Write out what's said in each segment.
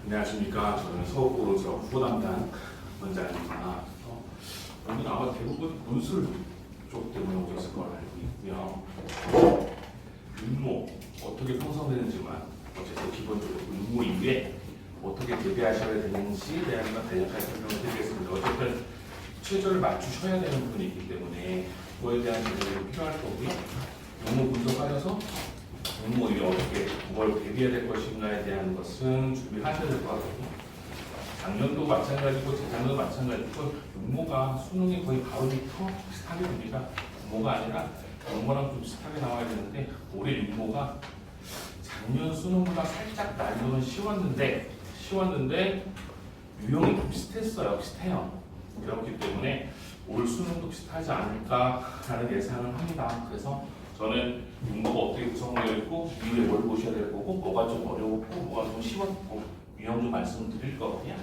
안녕하십니까. 저는 서울고로지역 후담당 원장입니다. 오늘 아마 대부분 문술 쪽 때문에 오셨을 걸 알고 있고요. 윤모 어떻게 형성되는지만 어쨌든 기본적으로 윤모 이후에 어떻게 대비하셔야 되는지에 대한 간략하게 설명을 드리겠습니다. 어쨌든 최저를 맞추셔야 되는 부분이 있기 때문에 그거에 대한 개념이 필요할 거고요. 윤모 분석하셔서 윤모 이후에 어떻게 뭘 대비해야 될 것인가에 대한 것은 준비하셔야 될 것 같거든요. 작년도 마찬가지고 재작년도 마찬가지고 윤모가 수능이 거의 바로 밑으로 비슷하게 됩니다. 윤모가 아니라 윤모랑 좀 비슷하게 나와야 되는데 올해 윤모가 작년 수능보다 살짝 난이도는 쉬웠는데 유형이 좀 비슷해요. 그렇기 때문에 올 수능도 비슷하지 않을까라는 예상을 합니다. 그래서 저는 윤모가 어떻게 구성되어 있고 이후에 뭘 보셔야 될 거고 뭐가 좀 어려웠고 뭐가 좀 쉬웠고 유형 좀 말씀드릴 거거든요.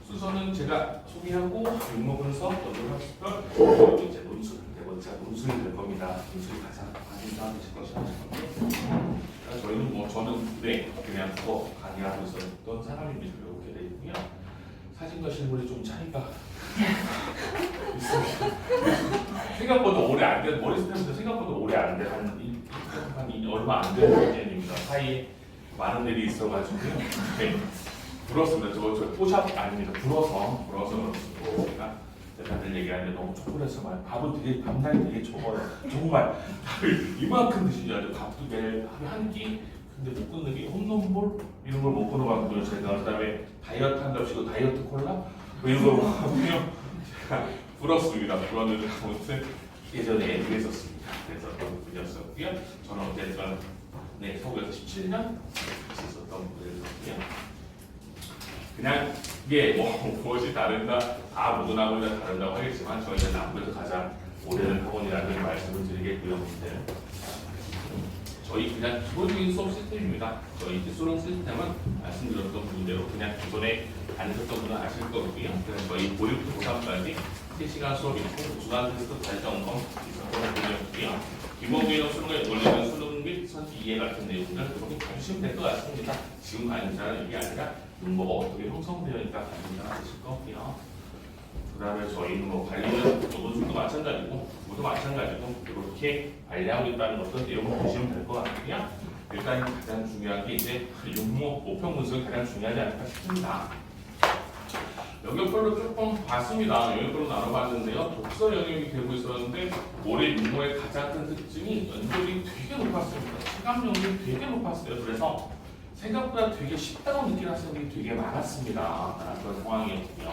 순서는 제가 소개하고 윤모 분석 먼저 하시고 그리고 이제 논술 네 번째 논술이 될 겁니다. 논술이 가장 관심사 되실 것이라서 저희는 저는 그냥 국어 강의하고 있었던 사람입니다. 이렇게 돼 있고요. 사진과 실물이 좀 차이가 있습니다. 생각보다 오래 안 된 머리 스텝도 생각보다 오래 안 된 한 얼마 안 된 사진입니다. 사이에 많은 일이 있어가지고요. 네. 불었습니다. 저 포샵 아닙니다. 불어서 그렇습니다. 제가 다들 얘기하는데 너무 초콜릿을 많이 밥은 되게 밤낮이 되게 적어요. 정말 밥을 이만큼 드신 줄 알죠. 밥도 매일 하루에 한 끼. 근데 못 끊는 게 홈런볼 이런 걸 못 끊어가지고요. 제가 그다음에 다이어트 한답시고 다이어트 콜라 뭐 이런 걸 먹었거든요. 제가 불었습니다. 불었는데 아무튼 예전에 그랬었습니다. 그래서 어떤 분이었었고요. 저는 어쨌든 서울에서 17년 있었던 분이었고요. 그냥 이게 무엇이 다른가 다 모든 학원이 다른다고 하겠지만 저희는 남부에서 가장 오래된 학원이라는 말씀을 드리겠고요. 저희 그냥 기본적인 수업 시스템입니다. 저희 이제 수능 시스템은 말씀드렸던 분대로 그냥 기존에 다니셨던 분은 아실 거고요. 그래서 저희 보육부터 고3까지 3시간 수업이 있고 주간 테스트 발전검 있었던 분이었고요. 기본교육 수능에 원래는 수능 및 선지 이해 같은 내용들 그렇게 봐주시면 될 것 같습니다. 지금 관심사는 이게 아니라 윤모가 어떻게 형성되어 있다 관심사가 되실 거고요. 그 다음에 저희는 관리는 논술도 마찬가지고 모두 마찬가지고 이렇게 관리하고 있다는 어떤 내용을 보시면 될 것 같고요. 일단 가장 중요한 게 이제 윤모 모평 분석이 가장 중요하지 않을까 싶습니다. 영역별로 조금 봤습니다. 영역별로 나눠봤는데요. 독서 영역이 되고 있었는데 올해 윤모의 가장 큰 특징이 연결이 되게 높았습니다. 체감 연결이 되게 높았어요. 그래서 생각보다 되게 쉽다고 느끼는 학생들이 되게 많았습니다. 그런 상황이었고요.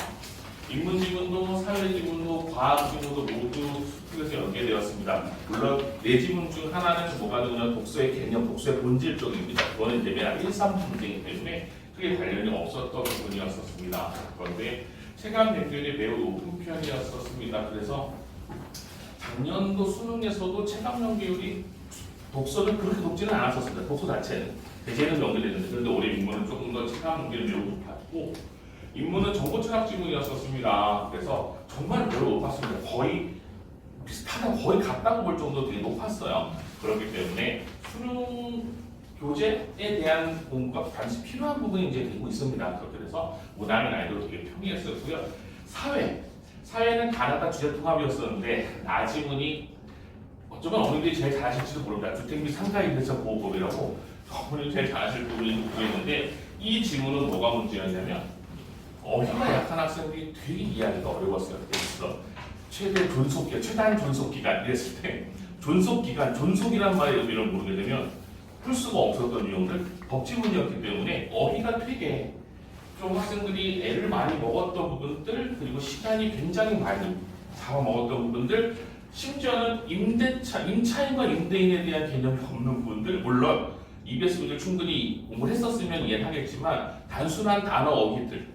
인문 지문도 사회 지문도 과학 지문도 모두 수특에서 연계되었습니다. 물론 네 지문 중 하나는 뭐가 되냐면 독서의 개념, 독서의 본질 쪽입니다. 그거는 이제 매달 1~3 문제이기 때문에 크게 관련이 없었던 부분이었습니다. 그런데 체감 연결이 매우 높은 편이었습니다. 그래서 작년도 수능에서도 체감 연결이 독서는 그렇게 높지는 않았었습니다. 독서 자체는 대체는 연결되는데 그런데 올해 인문은 조금 더 체감 연결이 매우 높았고 인문은 정보 철학 지문이었습니다. 그래서 정말 매우 높았습니다. 거의 비슷하다, 거의 같다고 볼 정도로 되게 높았어요. 그렇기 때문에 수능 교재에 대한 공부가 반드시 필요한 부분이 이제 되고 있습니다. 그렇게 해서 무난한 아이들도 되게 평이했었고요. 사회는 가나다 주제 통합이었었는데 나지문이 어쩌면 어머니들이 제일 잘하실지도 모릅니다. 주택 및 상가임대차 보호법이라고 어머니들이 제일 잘하실 부분인지 모르겠는데 이 지문은 뭐가 문제였냐면 어휘가 약한 학생들이 되게 이해하기가 어려웠어요. 그래서 최단 존속 기간 이랬을 때 존속이란 말의 의미를 모르게 되면 풀 수가 없었던 유형들 법지문이었기 때문에 어휘가 되게 좀 학생들이 애를 많이 먹었던 부분들 그리고 시간이 굉장히 많이 잡아먹었던 부분들 심지어는 임차인과 임대인에 대한 개념이 없는 부분들 물론 EBS 문제를 충분히 공부를 했었으면 이해는 하겠지만 단순한 단어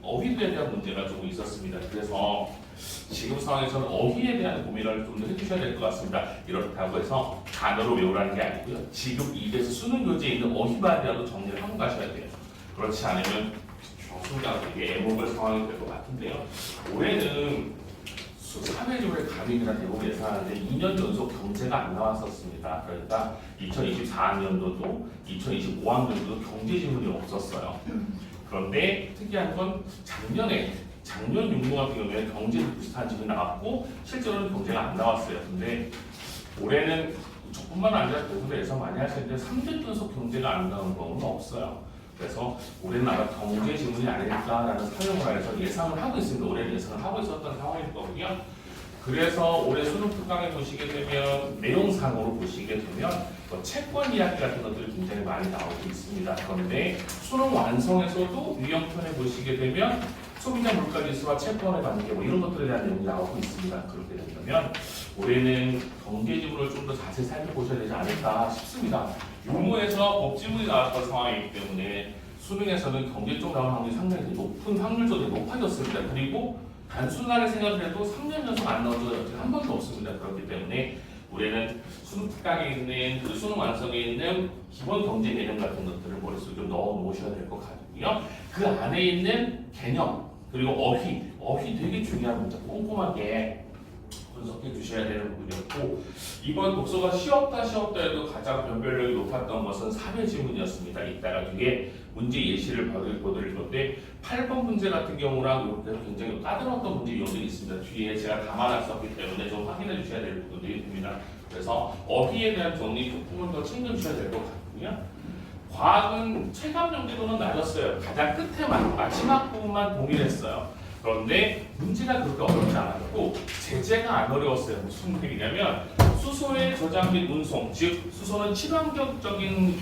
어휘들에 대한 문제가 조금 있었습니다. 그래서 지금 상황에서는 어휘에 대한 고민을 좀 더 해주셔야 될 것 같습니다. 이렇다고 해서 단어로 외우라는 게 아니고요. 지금 EBS 수능 교재에 있는 어휘만이라도 정리를 하고 가셔야 돼요. 그렇지 않으면 순간 되게 애먹을 상황이 될 것 같은데요. 올해는 3회조의 감익이나 대부분 예상하는데 2년 연속 경제가 안 나왔었습니다. 그러니까 2024학년도도 2025학년도도 경제 지문이 없었어요. 그런데 특이한 건 작년 육모 같은 경우에는 경제도 비슷한 지문이 나왔고 실제로는 경제가 안 나왔어요. 근데 올해는 저뿐만 아니라 대부분 예상 많이 하시는데 3년 연속 경제가 안 나오는 경우는 없어요. 그래서 올해는 아마 경제 지문이 아닐까라는 사용을 해서 예상을 하고 있습니다. 올해는 예상을 하고 있었던 상황일 거고요. 그래서 올해 수능 특강에 보시게 되면 내용상으로 보시게 되면 채권 이야기 같은 것들이 굉장히 많이 나오고 있습니다. 그런데 수능 완성에서도 유형편에 보시게 되면 소비자 물가지수와 채권의 관계 이런 것들에 대한 내용이 나오고 있습니다. 그렇게 된다면 올해는 경제 지문을 좀 더 자세히 살펴보셔야 되지 않을까 싶습니다. 용어에서 법지문이 나왔던 상황이기 때문에 수능에서는 경제 쪽 나오는 확률이 상당히 높은 확률적으로 높아졌습니다. 그리고 단순하게 생각을 해도 3년 연속 안 나온 적은 한 번도 없습니다. 그렇기 때문에 올해는 수능 특강에 있는 그 수능 완성에 있는 기본 경제 개념 같은 것들을 머릿속에 좀 넣어 놓으셔야 될 것 같고요. 그 안에 있는 개념 그리고 어휘 되게 중요합니다. 꼼꼼하게 분석해 주셔야 되는 부분이었고 이번 독서가 쉬웠다 해도 가장 변별력이 높았던 것은 3회 지문이었습니다. 이따가 뒤에 문제 예시를 보여드릴 건데 8번 문제 같은 경우랑 이렇게 굉장히 까다로웠던 문제 유형들이 있습니다. 뒤에 제가 담아놨었기 때문에 좀 확인해 주셔야 될 부분들이 됩니다. 그래서 어휘에 대한 정리 조금은 더 챙겨주셔야 될 것 같고요. 과학은 체감 연계도는 낮았어요. 가장 끝에만 마지막 부분만 동일했어요. 그런데 문제가 그렇게 어렵지 않았고 제재가 안 어려웠어요. 무슨 얘기냐면 수소의 저장 및 운송, 즉 수소는 친환경적인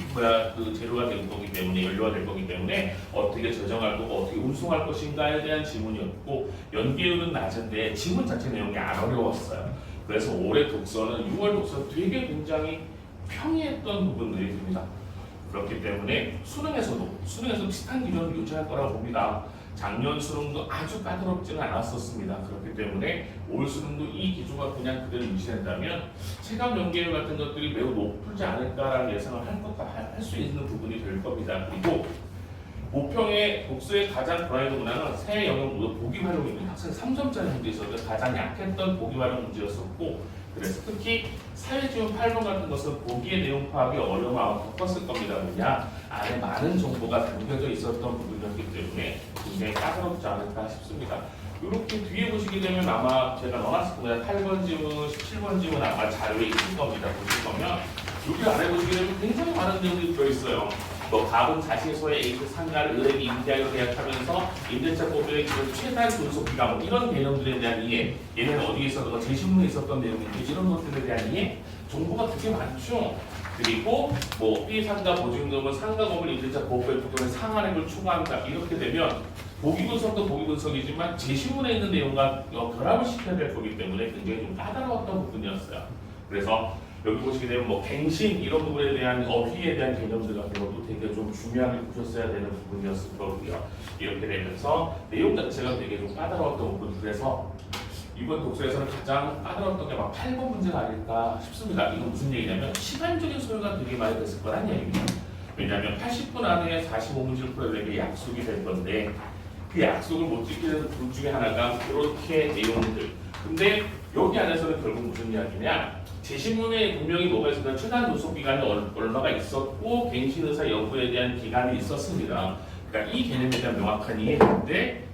재료가 될 거기 때문에 연료가 될 거기 때문에 어떻게 저장할 거고 어떻게 운송할 것인가에 대한 지문이었고 연계율은 낮은데 지문 자체 내용이 안 어려웠어요. 그래서 올해 독서는 6월 독서 되게 굉장히 평이했던 부분들이 됩니다. 그렇기 때문에 수능에서도 비슷한 기준을 유지할 거라고 봅니다. 작년 수능도 아주 까다롭지는 않았었습니다. 그렇기 때문에 올 수능도 이 기조가 그냥 그대로 유지된다면 체감 연계율 같은 것들이 매우 높지 않을까라는 예상을 할 수 있는 부분이 될 겁니다. 그리고 모평의 독서의 가장 불안했던 문항은 새 영역 모두 보기 활용입니다. 학생 3점짜리 문제에서도 가장 약했던 보기 활용 문제였었고 그래서 특히 사회지문 8번 같은 것은 보기의 내용 파악이 어려움을 아마 겪었을 겁니다. 왜냐? 안에 많은 정보가 담겨져 있었던 부분이었기 때문에 굉장히 까다롭지 않을까 싶습니다. 이렇게 뒤에 보시게 되면 아마 제가 넣어놨을 겁니다. 8번 지문, 17번 지문 아마 자료에 있을 겁니다. 보실 거면 여기 아래 보시게 되면 굉장히 많은 내용들이 들어있어요. 갑은 자신소의 에이스 상가를 을에게 임대하여 계약하면서 임대차 법의 최단 존속 기간 이런 개념들에 대한 이해 얘는 어디에 있었던 제시문에 있었던 내용인지 이런 것들에 대한 이해 정보가 되게 많죠. 그리고 B 상가 보증금은 상가 건물 임대차 보호의 부분의 상한액을 추가한다 이렇게 되면 보기 분석도 보기 분석이지만 제시문에 있는 내용과 결합을 시켜야 될 거기 때문에 굉장히 좀 까다로웠던 부분이었어요. 그래서 여기 보시게 되면 갱신 이런 부분에 대한 어휘에 대한 개념들 같은 것도 되게 좀 중요하게 보셨어야 되는 부분이었을 거고요. 이렇게 되면서 내용 자체가 되게 좀 까다로웠던 부분 그래서 이번 독서에서는 가장 까다로웠던 게 8번 문제가 아닐까 싶습니다. 이건 무슨 얘기냐면 시간적인 소요가 되게 많이 됐을 거란 얘기입니다. 왜냐하면 80분 안에 45문제를 풀어야 되는 게 약속이 될 건데 그 약속을 못 지키게 되는 둘 중에 하나가 이렇게 내용들 근데 여기 안에서는 결국 무슨 이야기냐 제시문에 분명히 뭐가 있었나 최단 존속 기간이 얼마가 있었고 갱신 의사 여부에 대한 기간이 있었습니다. 그러니까 이 개념에 대한 명확한 이해인데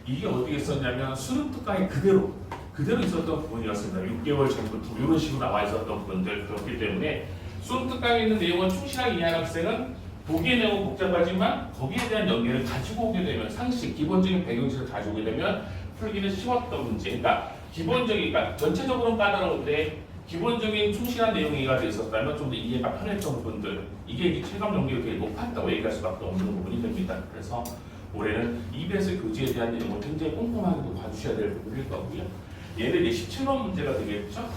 이게 어떻게 있었냐면 수능 특강이 그대로 있었던 부분이었습니다. 6개월 전부터 이런 식으로 나와 있었던 부분들 그렇기 때문에 수능 특강에 있는 내용을 충실하게 이해한 학생은 보기의 내용은 복잡하지만 거기에 대한 연계를 가지고 오게 되면 상식, 기본적인 배경지를 가지고 오게 되면 풀기는 쉬웠던 문제. 그러니까 그러니까 전체적으로는 까다로운데 기본적인 충실한 내용이가 돼 있었다면 좀 더 이해가 편했던 부분들 이게 이제 체감 연계가 되게 높았다고 얘기할 수밖에 없는 부분이 됩니다. 그래서 올해는 EBS 교재에 대한 내용을 굉장히 꼼꼼하게 봐주셔야 될 부분일 거고요. 얘는 이제 17번 문제가 되겠죠.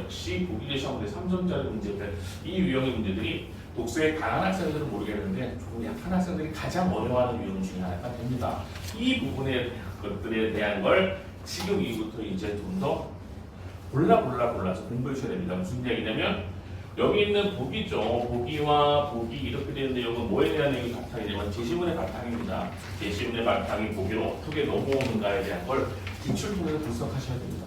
역시 보기제 시험에 3점짜리 문제들 이 유형의 문제들이 독서에 강한 학생들은 모르겠는데 조금 약한 학생들이 가장 어려워하는 유형 중에 하나가 됩니다. 이 부분의 것들에 대한 걸 지금 이후부터 이제 좀 더 골라서 공부해 주셔야 됩니다. 무슨 얘기냐면 여기 있는 보기죠. 보기와 보기 이렇게 되는 내용은 뭐에 대한 내용이 바탕이냐면 제시문의 바탕입니다. 제시문의 바탕이 보기를 어떻게 넘어오는가에 대한 걸 기출 통해서 분석하셔야 됩니다.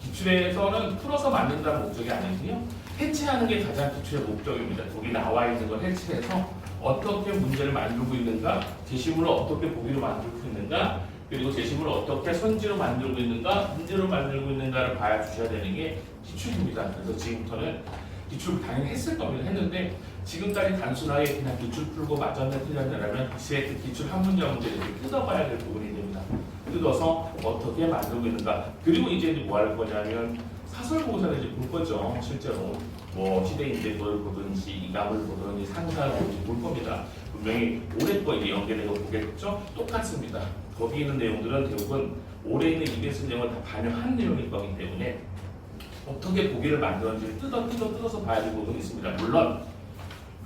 기출에서는 풀어서 만든다는 목적이 아니고요. 해체하는 게 가장 기출의 목적입니다. 거기 나와 있는 걸 해체해서 어떻게 문제를 만들고 있는가, 제시문을 어떻게 보기로 만들고 있는가, 그리고 제시문을 어떻게 선지로 만들고 있는가, 문제로 만들고 있는가를 봐야 주셔야 되는 게 기출입니다. 그래서 지금부터는 기출 당연히 했을 겁니다. 했는데 지금까지 단순하게 그냥 기출 풀고 맞았네 틀렸네라면 이제 기출 한 문제 한 문제 이렇게 뜯어봐야 될 부분이 됩니다. 뜯어서 어떻게 만들고 있는가. 그리고 이제 뭐 할 거냐면 사설보고서를 이제 볼 거죠. 실제로 뭐 시대인재를 보든지 이감을 보든지 상사를 보든지 볼 겁니다. 분명히 올해 거 이제 연계되고 보겠죠. 똑같습니다. 거기 있는 내용들은 대부분 올해 있는 EBS 내용을 다 반영한 내용일 거기 때문에 어떻게 보기를 만들었는지 뜯어서 봐야 될 부분이 있습니다. 물론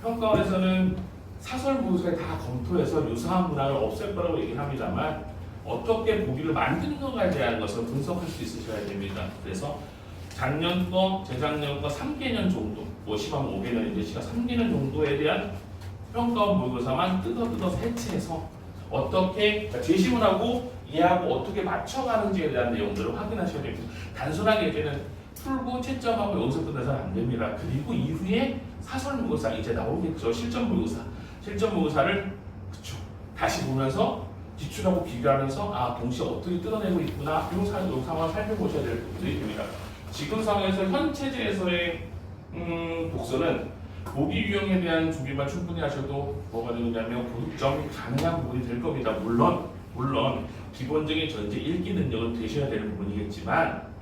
평가원에서는 사설 보고서에 다 검토해서 유사한 문항을 없앨 거라고 얘기를 합니다만 어떻게 보기를 만드는 것에 대한 것을 분석할 수 있으셔야 됩니다. 그래서 작년 거, 재작년 거 3개년 정도, 뭐 시험 5개년인데 시가 3개년 정도에 대한 평가원 모의고사만 뜯어서 해체해서 어떻게 그러니까 제시문하고 이해하고 어떻게 맞춰가는지에 대한 내용들을 확인하셔야 됩니다. 단순하게 이제는 풀고 채점하고 여기서 끝내서는 안 됩니다. 그리고 이후에 사설 모의고사 이제 나오겠죠. 실전 모의고사. 실전 모의고사를 그쵸. 다시 보면서 기출하고 비교하면서 아 동시에 어떻게 뜯어내고 있구나 이 상황을 살펴보셔야 될 부분들이 됩니다. 지금 상황에서 현 체제에서의 독서는 보기 유형에 대한 준비만 충분히 하셔도 뭐가 되느냐면 고득점이 가능한 부분이 될 겁니다. 물론 기본적인 전제 읽기 능력은 되셔야 되는 부분이겠지만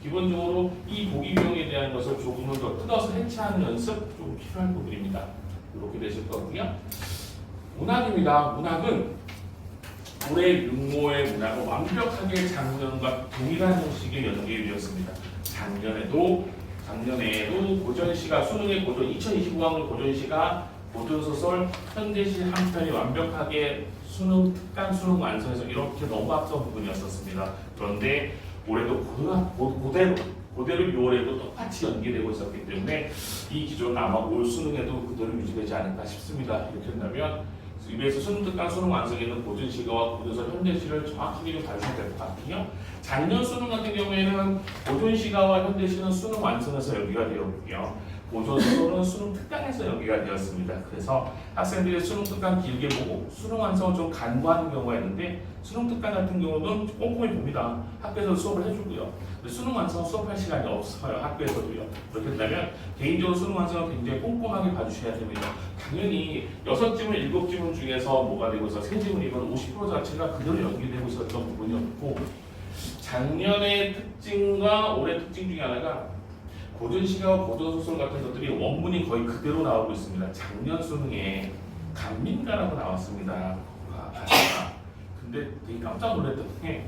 기본적으로 이 보기 유형에 대한 것을 조금은 더 뜯어서 해체하는 연습 좀 필요한 부분입니다. 이렇게 되실 거고요. 문학입니다. 문학은 올해 육모의 문학은 완벽하게 작년과 동일한 형식의 연계율이었습니다. 작년에도 고전시가 수능의 고전 2025학년 고전시가 고전소설 현대시 한 편이 완벽하게 수능 특강 수능 완성해서 이렇게 너무 앞선 부분이었었습니다. 그런데 올해도 그대로 6월에도 똑같이 연기되고 있었기 때문에 이 기조는 아마 올 수능에도 그대로 유지되지 않을까 싶습니다. 이렇게 된다면 EBS 수능 특강 수능 완성에는 고전시가와 고전소설 현대시를 정확하게 좀 봐주셔야 될 것 같고요. 작년 수능 같은 경우에는 고전시가와 현대시는 수능 완성에서 연기가 되었고요. 고전소설은 수능 특강에서 연기가 되었습니다. 그래서 학생들이 수능 특강 길게 보고 수능 완성을 좀 간과하는 경우가 있는데 수능 특강 같은 경우는 꼼꼼히 봅니다. 학교에서 수업을 해주고요. 수능 완성 수업할 시간이 없어요. 학교에서도요. 그렇게 된다면 개인적으로 수능 완성을 굉장히 꼼꼼하게 봐주셔야 됩니다. 당연히 6지문, 7지문 중에서 뭐가 되고 있어 3지문이건 50% 자체가 그대로 연기되고 있었던 부분이었고 작년의 특징과 올해 특징 중에 하나가 고전시가 고전소설 같은 것들이 원문이 거의 그대로 나오고 있습니다. 작년 수능에 간민가라고 나왔습니다. 가사가. 근데 되게 깜짝 놀랐던 게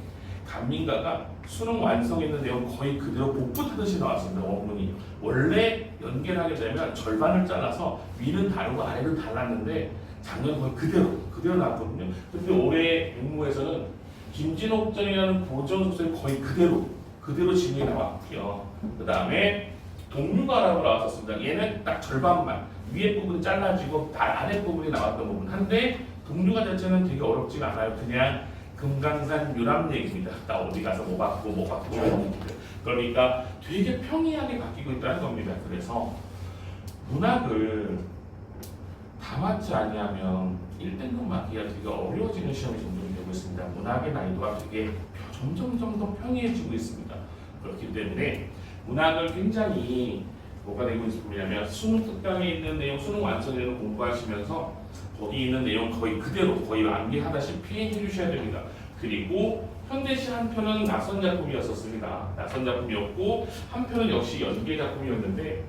간민가가 수능 완성했는 내용 거의 그대로 복붙하듯이 나왔습니다. 원문이. 원래 연계를 하게 되면 절반을 잘라서 위는 다르고 아래는 달랐는데 작년 거의 그대로 나왔거든요. 근데 올해 육모에서는 김진옥전이라는 고전소설이 거의 그대로 진행이 나왔고요. 그 다음에 동류가라고 나왔었습니다. 얘는 딱 절반만 위에 부분이 잘라지고 아래 부분이 나왔던 부분 한데 동류가 자체는 되게 어렵지가 않아요. 그냥 금강산 유람 얘기입니다. 나 어디 가서 뭐 받고 그러니까 되게 평이하게 바뀌고 있다는 겁니다. 그래서 문학을 다 맞지 아니하면 1등급 맞기가 되게 어려워지는 시험이 점점 되고 있습니다. 문학의 난이도가 되게 점점 더 평이해지고 있습니다. 그렇기 때문에 문학을 굉장히 뭐가 되고 있냐면 수능 특강에 있는 내용, 수능 완성에 대한 공부하시면서 거기 있는 내용 거의 암기하다시피 해주셔야 됩니다. 그리고 현대시 한 편은 낯선 작품이었었습니다. 낯선 작품이었고 한 편은 역시 연계 작품이었는데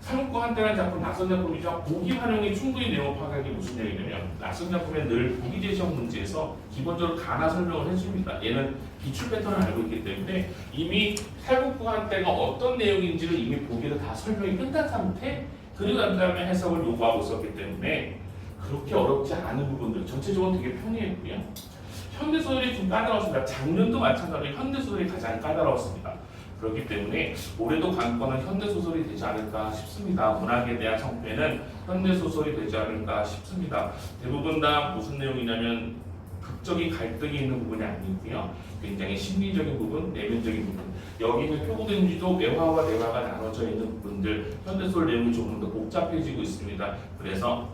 사육과 한때라는 작품 낯선 작품이죠. 보기 활용이 충분히 내용 파악하기 무슨 얘기냐면 낯선 작품에 늘 보기 제시형 문제에서 기본적으로 가나 설명을 해줍니다. 얘는 기출 패턴을 알고 있기 때문에 이미 사육과 한때가 어떤 내용인지를 이미 보기를 다 설명이 끝난 상태 그리고 난 다음에 해석을 요구하고 있었기 때문에 그렇게 어렵지 않은 부분들 전체적으로 되게 편리했고요. 현대소설이 좀 까다로웠습니다. 작년도 마찬가지로 현대소설이 가장 까다로웠습니다. 그렇기 때문에 올해도 관건은 현대소설이 되지 않을까 싶습니다. 문학에 대한 성패는 현대소설이 되지 않을까 싶습니다. 대부분 다 무슨 내용이냐면 극적인 갈등이 있는 부분이 아니고요. 굉장히 심리적인 부분, 내면적인 부분 여기는 표고된지도 외화와 내화가 나눠져 있는 부분들 현대소설 내용이 조금 더 복잡해지고 있습니다. 그래서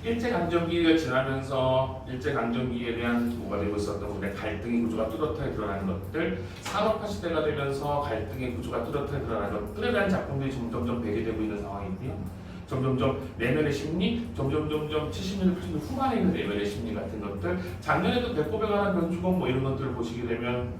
일제강점기가 지나면서 일제강점기에 대한 뭐가 되고 있었던 건데 갈등의 구조가 뚜렷하게 드러나는 것들, 산업화 시대가 되면서 갈등의 구조가 뚜렷하게 드러나는 것들에 대한 작품들이 점점점 배게되고 있는 상황이고요. 점점점 내면의 심리, 점점점 70년대 80년대 후반에 있는 내면의 심리 같은 것들, 작년에도 배꼽에 관한 변주곡 뭐 이런 것들을 보시게 되면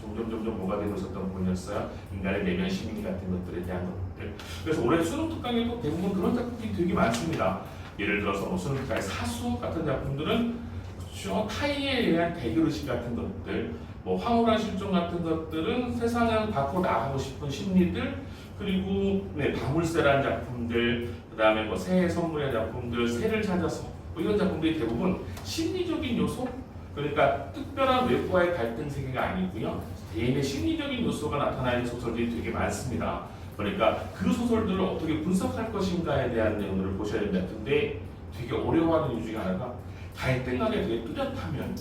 점점 뭐가 되고 있었던 부분이었어요. 인간의 내면 심리 같은 것들에 대한 것들. 그래서 올해 수능 특강에도 대부분 그런 작품들이 되게 많습니다. 예를 들어서 뭐 수능 특강의 사수 같은 작품들은 그렇죠. 타인에 대한 대결의식 같은 것들, 뭐 황홀한 실종 같은 것들은 세상을 밖으로 나가고 싶은 심리들, 그리고 바물쇠라는 작품들, 그 다음에 뭐 새해 선물의 작품들, 새를 찾아서 뭐 이런 작품들이 대부분 심리적인 요소, 그러니까 특별한 외부와의 갈등 세계가 아니고요. 개인의 심리적인 요소가 나타나는 소설들이 되게 많습니다. 그러니까 그 소설들을 어떻게 분석할 것인가에 대한 내용들을 보셔야 된다. 근데 되게 어려워하는 이유 중에 하나가 갈등관계 되게 뚜렷하면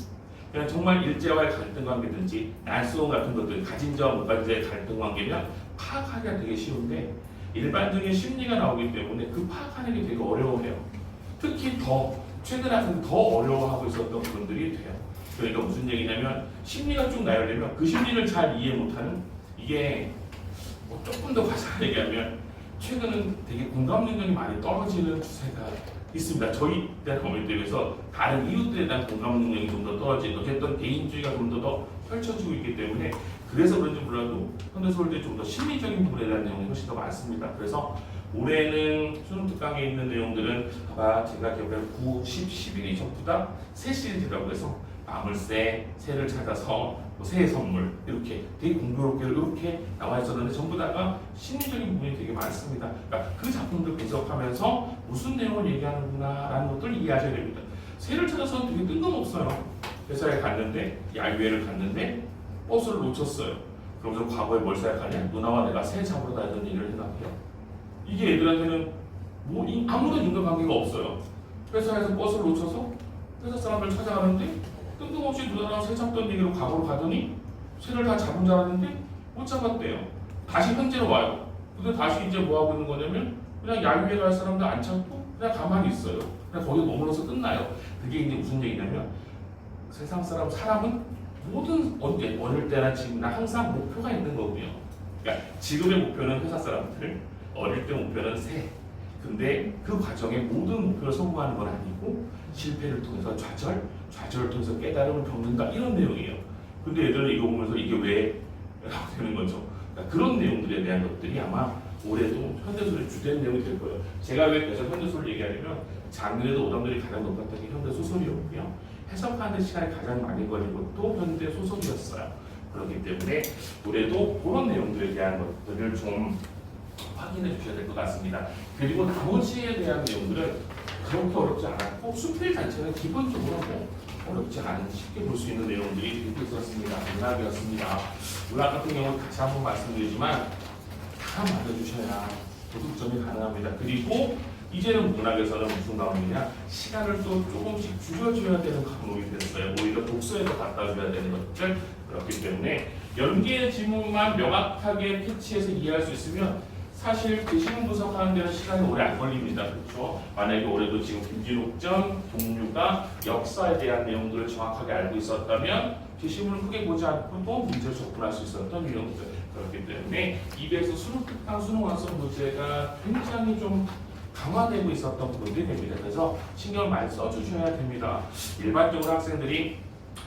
그냥 정말 일제와의 갈등 관계든지 난수원 같은 것들 가진 자와 못 가진 자의 갈등 관계면 파악하기가 되게 쉬운데 일반적인 심리가 나오기 때문에 그 파악하는 게 되게 어려워해요. 특히 더 최근 같은 더 어려워하고 있었던 부분들이 돼요. 그러니까 무슨 얘기냐면 심리가 쭉 나열되면 그 심리를 잘 이해 못하는 이게 뭐 조금 더 과장하게 얘기하면 최근은 되게 공감 능력이 많이 떨어지는 추세가 있습니다. 저희 대한 경험에 비해서 다른 이웃들에 대한 공감 능력이 좀 더 떨어지는 어쨌든 개인주의가 좀 더 펼쳐지고 있기 때문에 그래서 그런지 몰라도 현대소설들이 좀 더 심리적인 부분에 대한 내용이 훨씬 더 많습니다. 그래서 올해는 수능 특강에 있는 내용들은 아마 제가 기억에 9, 10, 11이 전부 다 새 시리즈라고 해서 마물새, 새를 찾아서 뭐 새해 선물 이렇게 되게 공교롭게 이렇게 나와 있었는데 전부 다가 심리적인 부분이 되게 많습니다. 그러니까 그 작품들 분석하면서 무슨 내용을 얘기하는구나라는 것들을 이해하셔야 됩니다. 새를 찾아서 되게 뜬금없어요. 회사에 갔는데 야유회를 갔는데 버스를 놓쳤어요. 그러면서 과거에 뭘 생각하냐? 누나와 내가 새 잡으러 다니던 얘기를 생각해요. 이게 애들한테는 뭐 아무런 인간관계가 없어요. 회사에서 버스를 놓쳐서 회사 사람들 찾아가는데 뜬금없이 누나랑 새 잡던 얘기로 과거로 가더니 새를 다 잡은 줄 알았는데 못 잡았대요. 다시 현재로 와요. 근데 다시 이제 뭐 하고 있는 거냐면 그냥 야유회 갈 사람들 안 찾고 그냥 가만히 있어요. 그냥 거기 머물러서 끝나요. 그게 이제 무슨 얘기냐면 세상 사람은 모든 어릴 때나 지금이나 항상 목표가 있는 거고요. 그러니까 지금의 목표는 회사 사람들, 어릴 때 목표는 새. 근데 그 과정에 모든 목표를 성공하는 건 아니고 실패를 통해서 좌절을 통해서 깨달음을 겪는다 이런 내용이에요. 근데 애들은 이거 보면서 이게 왜 라고 되는 거죠. 그러니까 그런 내용들에 대한 것들이 아마 올해도 현대소설의 주된 내용이 될 거예요. 제가 왜 계속 현대소설 얘기하냐면 작년에도 오답률이 가장 높았던 게 현대소설이었고요. 해석하는 시간이 가장 많이 걸린 것도 현대소설이었어요. 그렇기 때문에 올해도 그런 내용들에 대한 것들을 좀 확인해 주셔야 될 것 같습니다. 그리고 나머지에 대한 내용들은 그렇게 어렵지 않았고 수필 자체는 기본적으로 뭐 어렵지 않은 쉽게 볼 수 있는 내용들이 되고 있었습니다. 문학이었습니다. 문학 같은 경우는 다시 한번 말씀드리지만 다 맞아주셔야 도둑점이 가능합니다. 그리고 이제는 문학에서는 무슨 과목이냐 시간을 또 조금씩 줄여줘야 되는 과목이 됐어요. 오히려 독서에서 갖다 줘야 되는 것들. 그렇기 때문에 연계의 지문만 명확하게 캐치해서 이해할 수 있으면 사실 지문 분석하는 데는 시간이 오래 안 걸립니다. 그렇죠? 만약에 올해도 지금 김진옥전, 동류가 역사에 대한 내용들을 정확하게 알고 있었다면 지문을 크게 보지 않고도 문제를 접근할 수 있었던 유형들. 그렇기 때문에 입에서 수능 특강, 수능 완성 문제가 굉장히 좀 강화되고 있었던 부분들이 됩니다. 그래서 신경을 많이 써주셔야 됩니다. 일반적으로 학생들이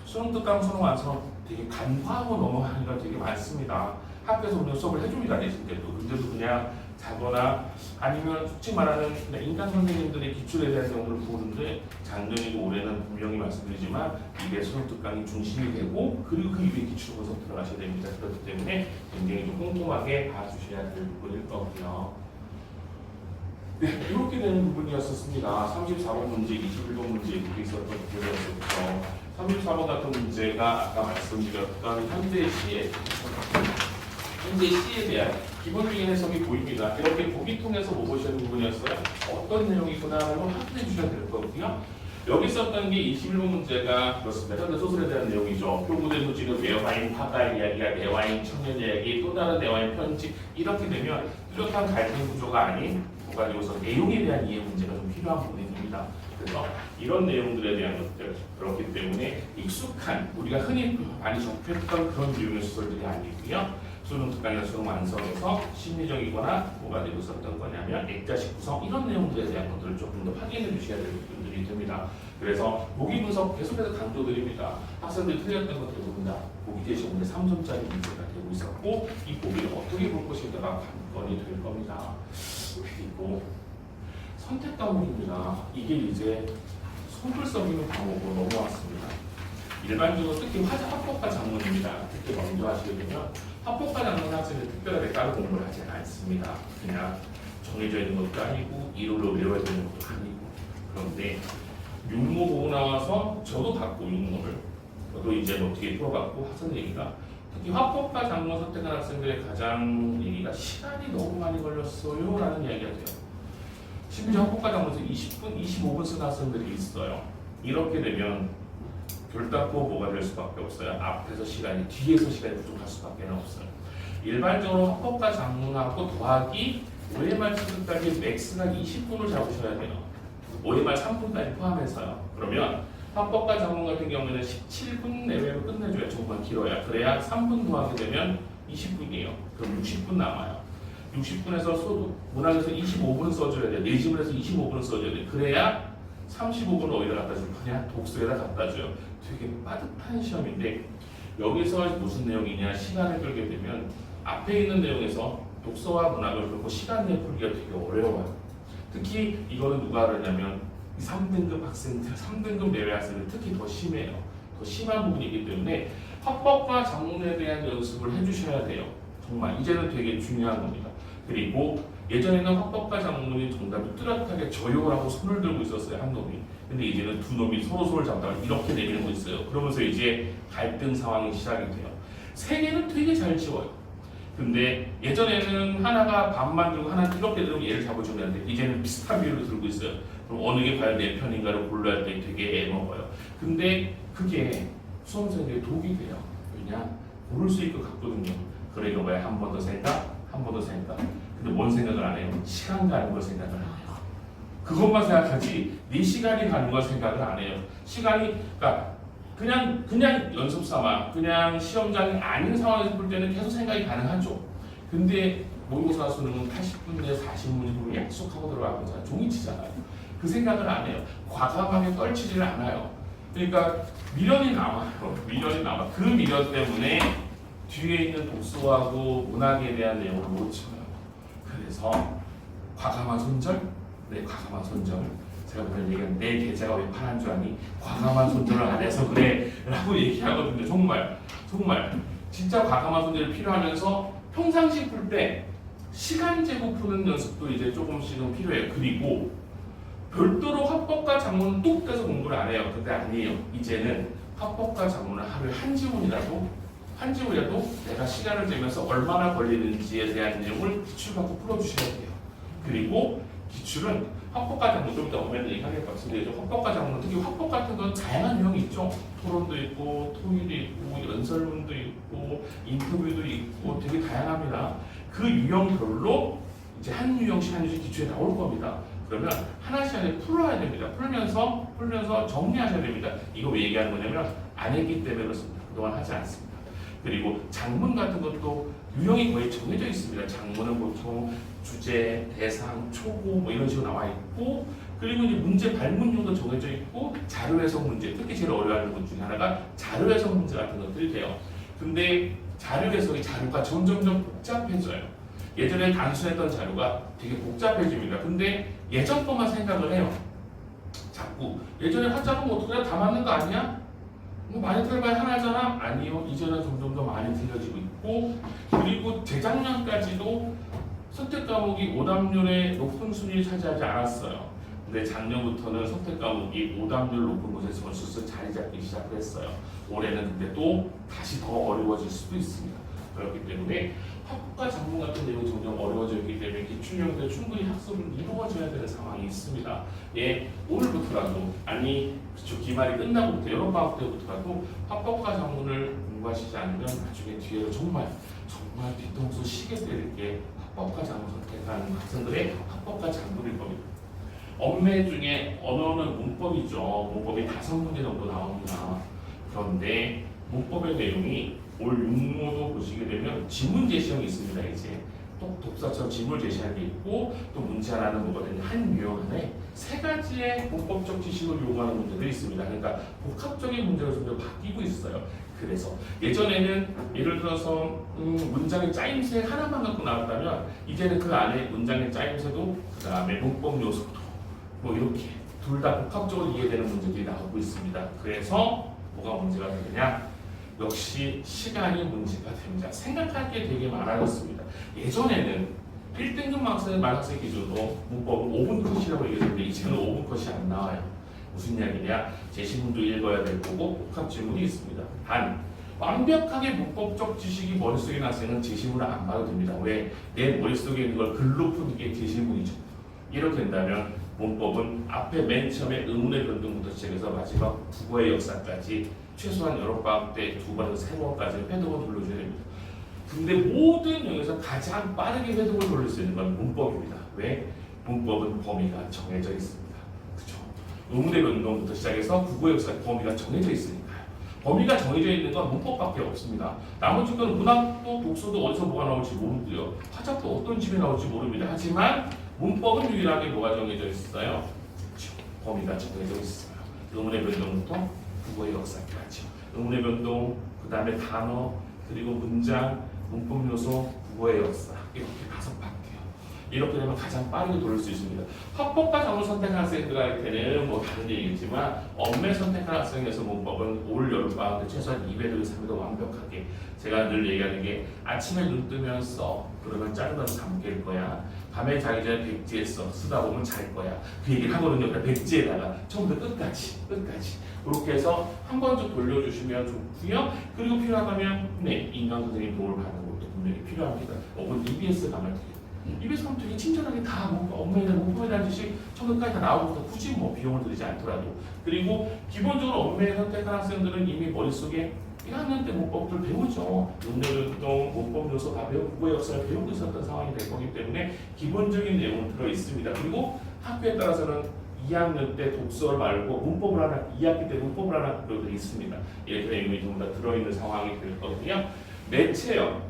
수능 특강, 수능 완성 되게 간과하고 넘어가는 게 되게 많습니다. 학교에서 오늘 수업을 해줍니다. 내신 때도. 근데도 그냥 자거나 아니면 솔직히 말하는 인간 선생님들의 기출에 대한 내용을 보는데 작년이고 올해는 분명히 말씀드리지만 이게 수능 특강이 중심이 되고 그리고 그 이후에 기출 분석 들어가셔야 됩니다. 그렇기 때문에 굉장히 좀 꼼꼼하게 봐주셔야 될 부분일 거고요. 네, 이렇게 되는 부분이었습니다. 34번 문제, 21번 문제 이렇게 있었던 부분이었었죠. 34번 같은 문제가 아까 말씀드렸던 현대 시에 대한 기본적인 해석이 보입니다. 이렇게 보기 통해서 뭐 보시는 부분이었어요? 어떤 내용이구나를 확인해 주셔야 될 거고요. 여기 썼던 게 21번 문제가 그렇습니다. 현대 소설에 대한 내용이죠. 표구된 소지는 외화인 화가 이야기가 내화인 청년 이야기, 또 다른 내화인 편지 이렇게 되면 뚜렷한 갈등 구조가 아닌 가지고서 내용에 대한 이해 문제가 좀 필요한 부분이 됩니다. 그래서 이런 내용들에 대한 것들 그렇기 때문에 익숙한 우리가 흔히 많이 접했던 그런 유형의 소설들이 아니고요. 수능 특강이나 수능 완성에서 심리적이거나 뭐가 되고 있었던 거냐면 액자식 구성 이런 내용들에 대한 것들을 조금 더 확인해 주셔야 될 부분들이 됩니다. 그래서 보기 분석 계속해서 강조드립니다. 학생들이 틀렸던 것들을 봅니다. 보기 제시 문제 3점짜리 문제가 되고 있었고 이 보기를 어떻게 볼 것인가가 관건이 될 겁니다. 그리고 선택 과목입니다. 이게 이제 손글 써기는 과목으로 넘어왔습니다. 일반적으로 특히 화법과 작문입니다. 특히 먼저 하시게 되면 화법과 작문 학생은 특별하게 따로 공부를 하지 않습니다. 그냥 정해져 있는 것도 아니고 이론으로 외워야 되는 것도 아니고 그런데 육모 보고 나와서 저도 봤고 육모를 저도 이제 뭐 뒤에 풀어봤고 학생 얘기가 특히 화법과 작문 선택한 학생들의 가장 얘기가 시간이 너무 많이 걸렸어요 라는 이야기가 돼요. 심지어 화법과 작문에서 20분, 25분 쓴 학생들이 있어요. 이렇게 되면 결단코 뭐가 될 수밖에 없어요. 앞에서 시간이, 뒤에서 시간이 부족할 수밖에 없어요. 일반적으로 화법과 작문하고 더하기 5회말 수준까지 맥스가 20분을 잡으셔야 돼요. 5회말 3분까지 포함해서요. 그러면 화법과 작문 같은 경우에는 17분 내외로 끝내줘야 정말 길어야. 그래야 3분 더하게 되면 20분이에요. 그럼 60분 남아요. 60분에서 문학에서 25분 써줘야 돼요. 내지문에서 25분을 써줘야 돼요. 그래야 35분 어디다 갖다 줄 거냐? 독서에다 갖다 줘요. 되게 빠듯한 시험인데 여기서 무슨 내용이냐? 시간을 끌게 되면 앞에 있는 내용에서 독서와 문학을 그리고 시간 내에 풀기가 되게 어려워요. 특히 이거는 누가 그러냐면 3등급 학생들, 3등급 내외 학생들 특히 더 심해요. 더 심한 부분이기 때문에 화법과 작문에 대한 연습을 해주셔야 돼요. 정말 이제는 되게 중요한 겁니다. 그리고 예전에는 화법과 작문이 정답을 뚜렷하게 저요라고 손을 들고 있었어요. 한 놈이. 근데 이제는 두 놈이 서로 손을 잡다가 이렇게 내밀고 있어요. 그러면서 이제 갈등 상황이 시작이 돼요. 세 개는 되게 잘 지워요. 근데 예전에는 하나가 반만 들고 하나 이렇게 들고 얘를 잡아주면 되는데 이제는 비슷한 비율로 들고 있어요. 그럼 어느 게 과연 내 편인가를 골라야 할 때 되게 애먹어요. 근데 그게 수험생에게 독이 돼요. 왜냐? 고를 수 있고 같거든요. 그러니까 왜 한 번 더 생각, 한 번 더 생각. 근데 뭔 생각을 안 해요? 시간 가는 걸 생각을 안 해요. 그것만 생각하지 네 시간이 가는 걸 생각을 안 해요. 시간이 그러니까 그냥 연습 삼아 그냥 시험장이 아닌 상황에서 볼 때는 계속 생각이 가능하죠. 근데 모의고사 수능은 80분 내에 40문으로 약속하고 들어가면서 종이치잖아요. 그 생각을 안 해요. 과감하게 떨치지를 않아요. 그러니까 미련이 남아요. 미련이 남아. 그 미련 때문에 뒤에 있는 독서하고 문학에 대한 내용을 못 쳐요. 그래서 과감한 손절? 네, 과감한 손절. 제가 오늘 얘기한 내 계좌가 왜 파란 줄 아니? 과감한 손절을 안 해서 그래 라고 얘기하거든요. 정말 진짜 과감한 손절이 필요하면서 평상시 풀 때 시간 재고 푸는 연습도 이제 조금씩은 필요해요. 그리고 별도로 화법과 작문은 뚝 떼서 공부를 안 해요. 근데 아니에요. 이제는 화법과 작문을 하루에 한 지문이라도 내가 시간을 재면서 얼마나 걸리는지에 대한 내용을 기출 갖고 풀어주셔야 돼요. 그리고 기출은 화법과 작문 좀 이따 오면 얘기하겠 같은데 화법과 작문 특히 화법 같은 건 다양한 유형이 있죠. 토론도 있고 토의도 있고 연설문도 있고 인터뷰도 있고 되게 다양합니다. 그 유형별로 이제 한 유형씩 기출에 나올 겁니다. 그러면 하나씩 풀어야 됩니다. 풀면서 정리하셔야 됩니다. 이거 왜 얘기하는 거냐면 안 했기 때문에 그렇습니다. 그동안 하지 않습니다. 그리고 작문 같은 것도 유형이 거의 정해져 있습니다. 작문은 보통 주제, 대상, 초고 뭐 이런 식으로 나와 있고 그리고 이제 문제 발문용도 정해져 있고 자료 해석 문제 특히 제일 어려워하는 것 중에 하나가 자료 해석 문제 같은 것들이 돼요. 근데 자료 해석이 자료가 점점점 복잡해져요. 예전에 단순했던 자료가 되게 복잡해집니다. 근데 예전 것만 생각을 해요. 자꾸 예전에 화자는 뭐 그냥 다 맞는 거 아니야? 뭐 많이 틀려봐야 하나잖아? 아니요. 이제는 점점 더 많이 틀려지고 있고 그리고 재작년까지도 선택 과목이 오답률의 높은 순위를 차지하지 않았어요. 근데 작년부터는 선택 과목이 오답률 높은 곳에서 벌써 자리 잡기 시작을 했어요. 올해는 근데 또 다시 더 어려워질 수도 있습니다. 그렇기 때문에 합과 작문 같은 내용이 점점 어려워져 있기 때문에 기출형들 충분히 학습을 이루어져야 되는 상황이 있습니다. 예, 오늘부터라도 아니 그쵸 기말이 끝나고부터 여름 방학 때부터라도 합법과 작문을 공부하시지 않으면 나중에 뒤에도 정말 뒤통수 시게 될 게 합법과 작문 선택하는 학생들의 합법과 작문일 겁니다. 언매 중에 언어는 문법이죠. 문법이 5문제 정도 나옵니다. 그런데 문법의 내용이 올 6모도 보시게 되면 지문 제시형이 있습니다. 이제 또 독서처럼 지문을 제시할 게 있고 또 문제 하나는 뭐거든요. 한 유형 안에 3가지의 문법적 지식을 요구하는 문제들이 있습니다. 그러니까 복합적인 문제로 좀 바뀌고 있어요. 그래서 예전에는 예를 들어서 문장의 짜임새 하나만 갖고 나왔다면 이제는 그 안에 문장의 짜임새도 그 다음에 문법 요소도 뭐 이렇게 둘 다 복합적으로 이해되는 문제들이 나오고 있습니다. 그래서 뭐가 문제가 되느냐? 역시 시간이 문제가 됩니다. 생각할 게 되게 많아졌습니다. 예전에는 1등급 만학생 기준으로 문법은 5분 컷이라고 얘기했는데 이제는 5분 컷이 안 나와요. 무슨 이야기냐? 제시문도 읽어야 될 거고 복합 질문이 있습니다. 단 완벽하게 문법적 지식이 머릿속에 난 학생은 제시문을 안 봐도 됩니다. 왜? 내 머릿속에 있는 걸 글로 푸는 게 제시문이죠. 이렇게 된다면 문법은 앞에 맨 처음에 의문의 변동부터 시작해서 마지막 국어의 역사까지 최소한 여름방학 때 2번에서 3번까지 회독을 돌려줘야 됩니다. 근데 모든 영역에서 가장 빠르게 회독을 돌릴 수 있는 건 문법입니다. 왜? 문법은 범위가 정해져 있습니다. 그렇죠? 의문의 변동부터 시작해서 국어의 역사 범위가 정해져 있으니까요. 범위가 정해져 있는 건 문법밖에 없습니다. 나머지 건 문학도 독서도 어디서 뭐가 나올지 모르고요. 화작도 어떤 집에 나올지 모릅니다. 하지만 문법은 유일하게 뭐가 정해져 있어요? 그렇죠? 범위가 정해져 있어요. 의문의 변동부터 국어의 역사까지. 의문의 변동, 그 다음에 단어, 그리고 문장, 문법 요소, 국어의 역사 이렇게 5파트예요. 이렇게 되면 가장 빠르게 돌릴 수 있습니다. 합법과 작문 선택한 학생들한테는 뭐 다른 얘기겠지만 언매 선택한 학생에서 문법은 올 여름방학 때 최소한 2회도 3회도 완벽하게 제가 늘 얘기하는 게 아침에 눈 뜨면 써 그러면 작은 단어 다 깰 거야. 밤에 자기 전에 백지에 쓰다 보면 잘 거야. 그 얘기를 하거든요. 그러니까 백지에다가 처음부터 끝까지 그렇게 해서 한 번 좀 돌려주시면 좋고요. 그리고 필요하다면 인강 선생님 도움을 받는 것도 분명히 필요합니다. 혹은 EBS 가면 돼요. EBS 가면 되게 친절하게 다 업무에 대한 문법에 대한 지식 처음까지 다 나오고서 굳이 뭐 비용을 들이지 않더라도 그리고 기본적으로 업무에 선택한 학생들은 이미 머릿속에 1학년 때 문법들 배우죠. 문제운동, 문법 요소 다 배우고 국어 역사를 배우고 있었던 상황이 될 거기 때문에 기본적인 내용은 들어 있습니다. 그리고 학교에 따라서는 2학년 때 독서 말고 문법을 하나, 2학기 때 문법을 하나 학교들이 있습니다. 이렇게 내용이 전부 다 들어있는 상황이 될 거거든요. 매체요.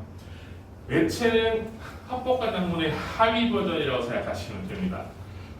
매체는 합법과 작문의 하위 버전이라고 생각하시면 됩니다.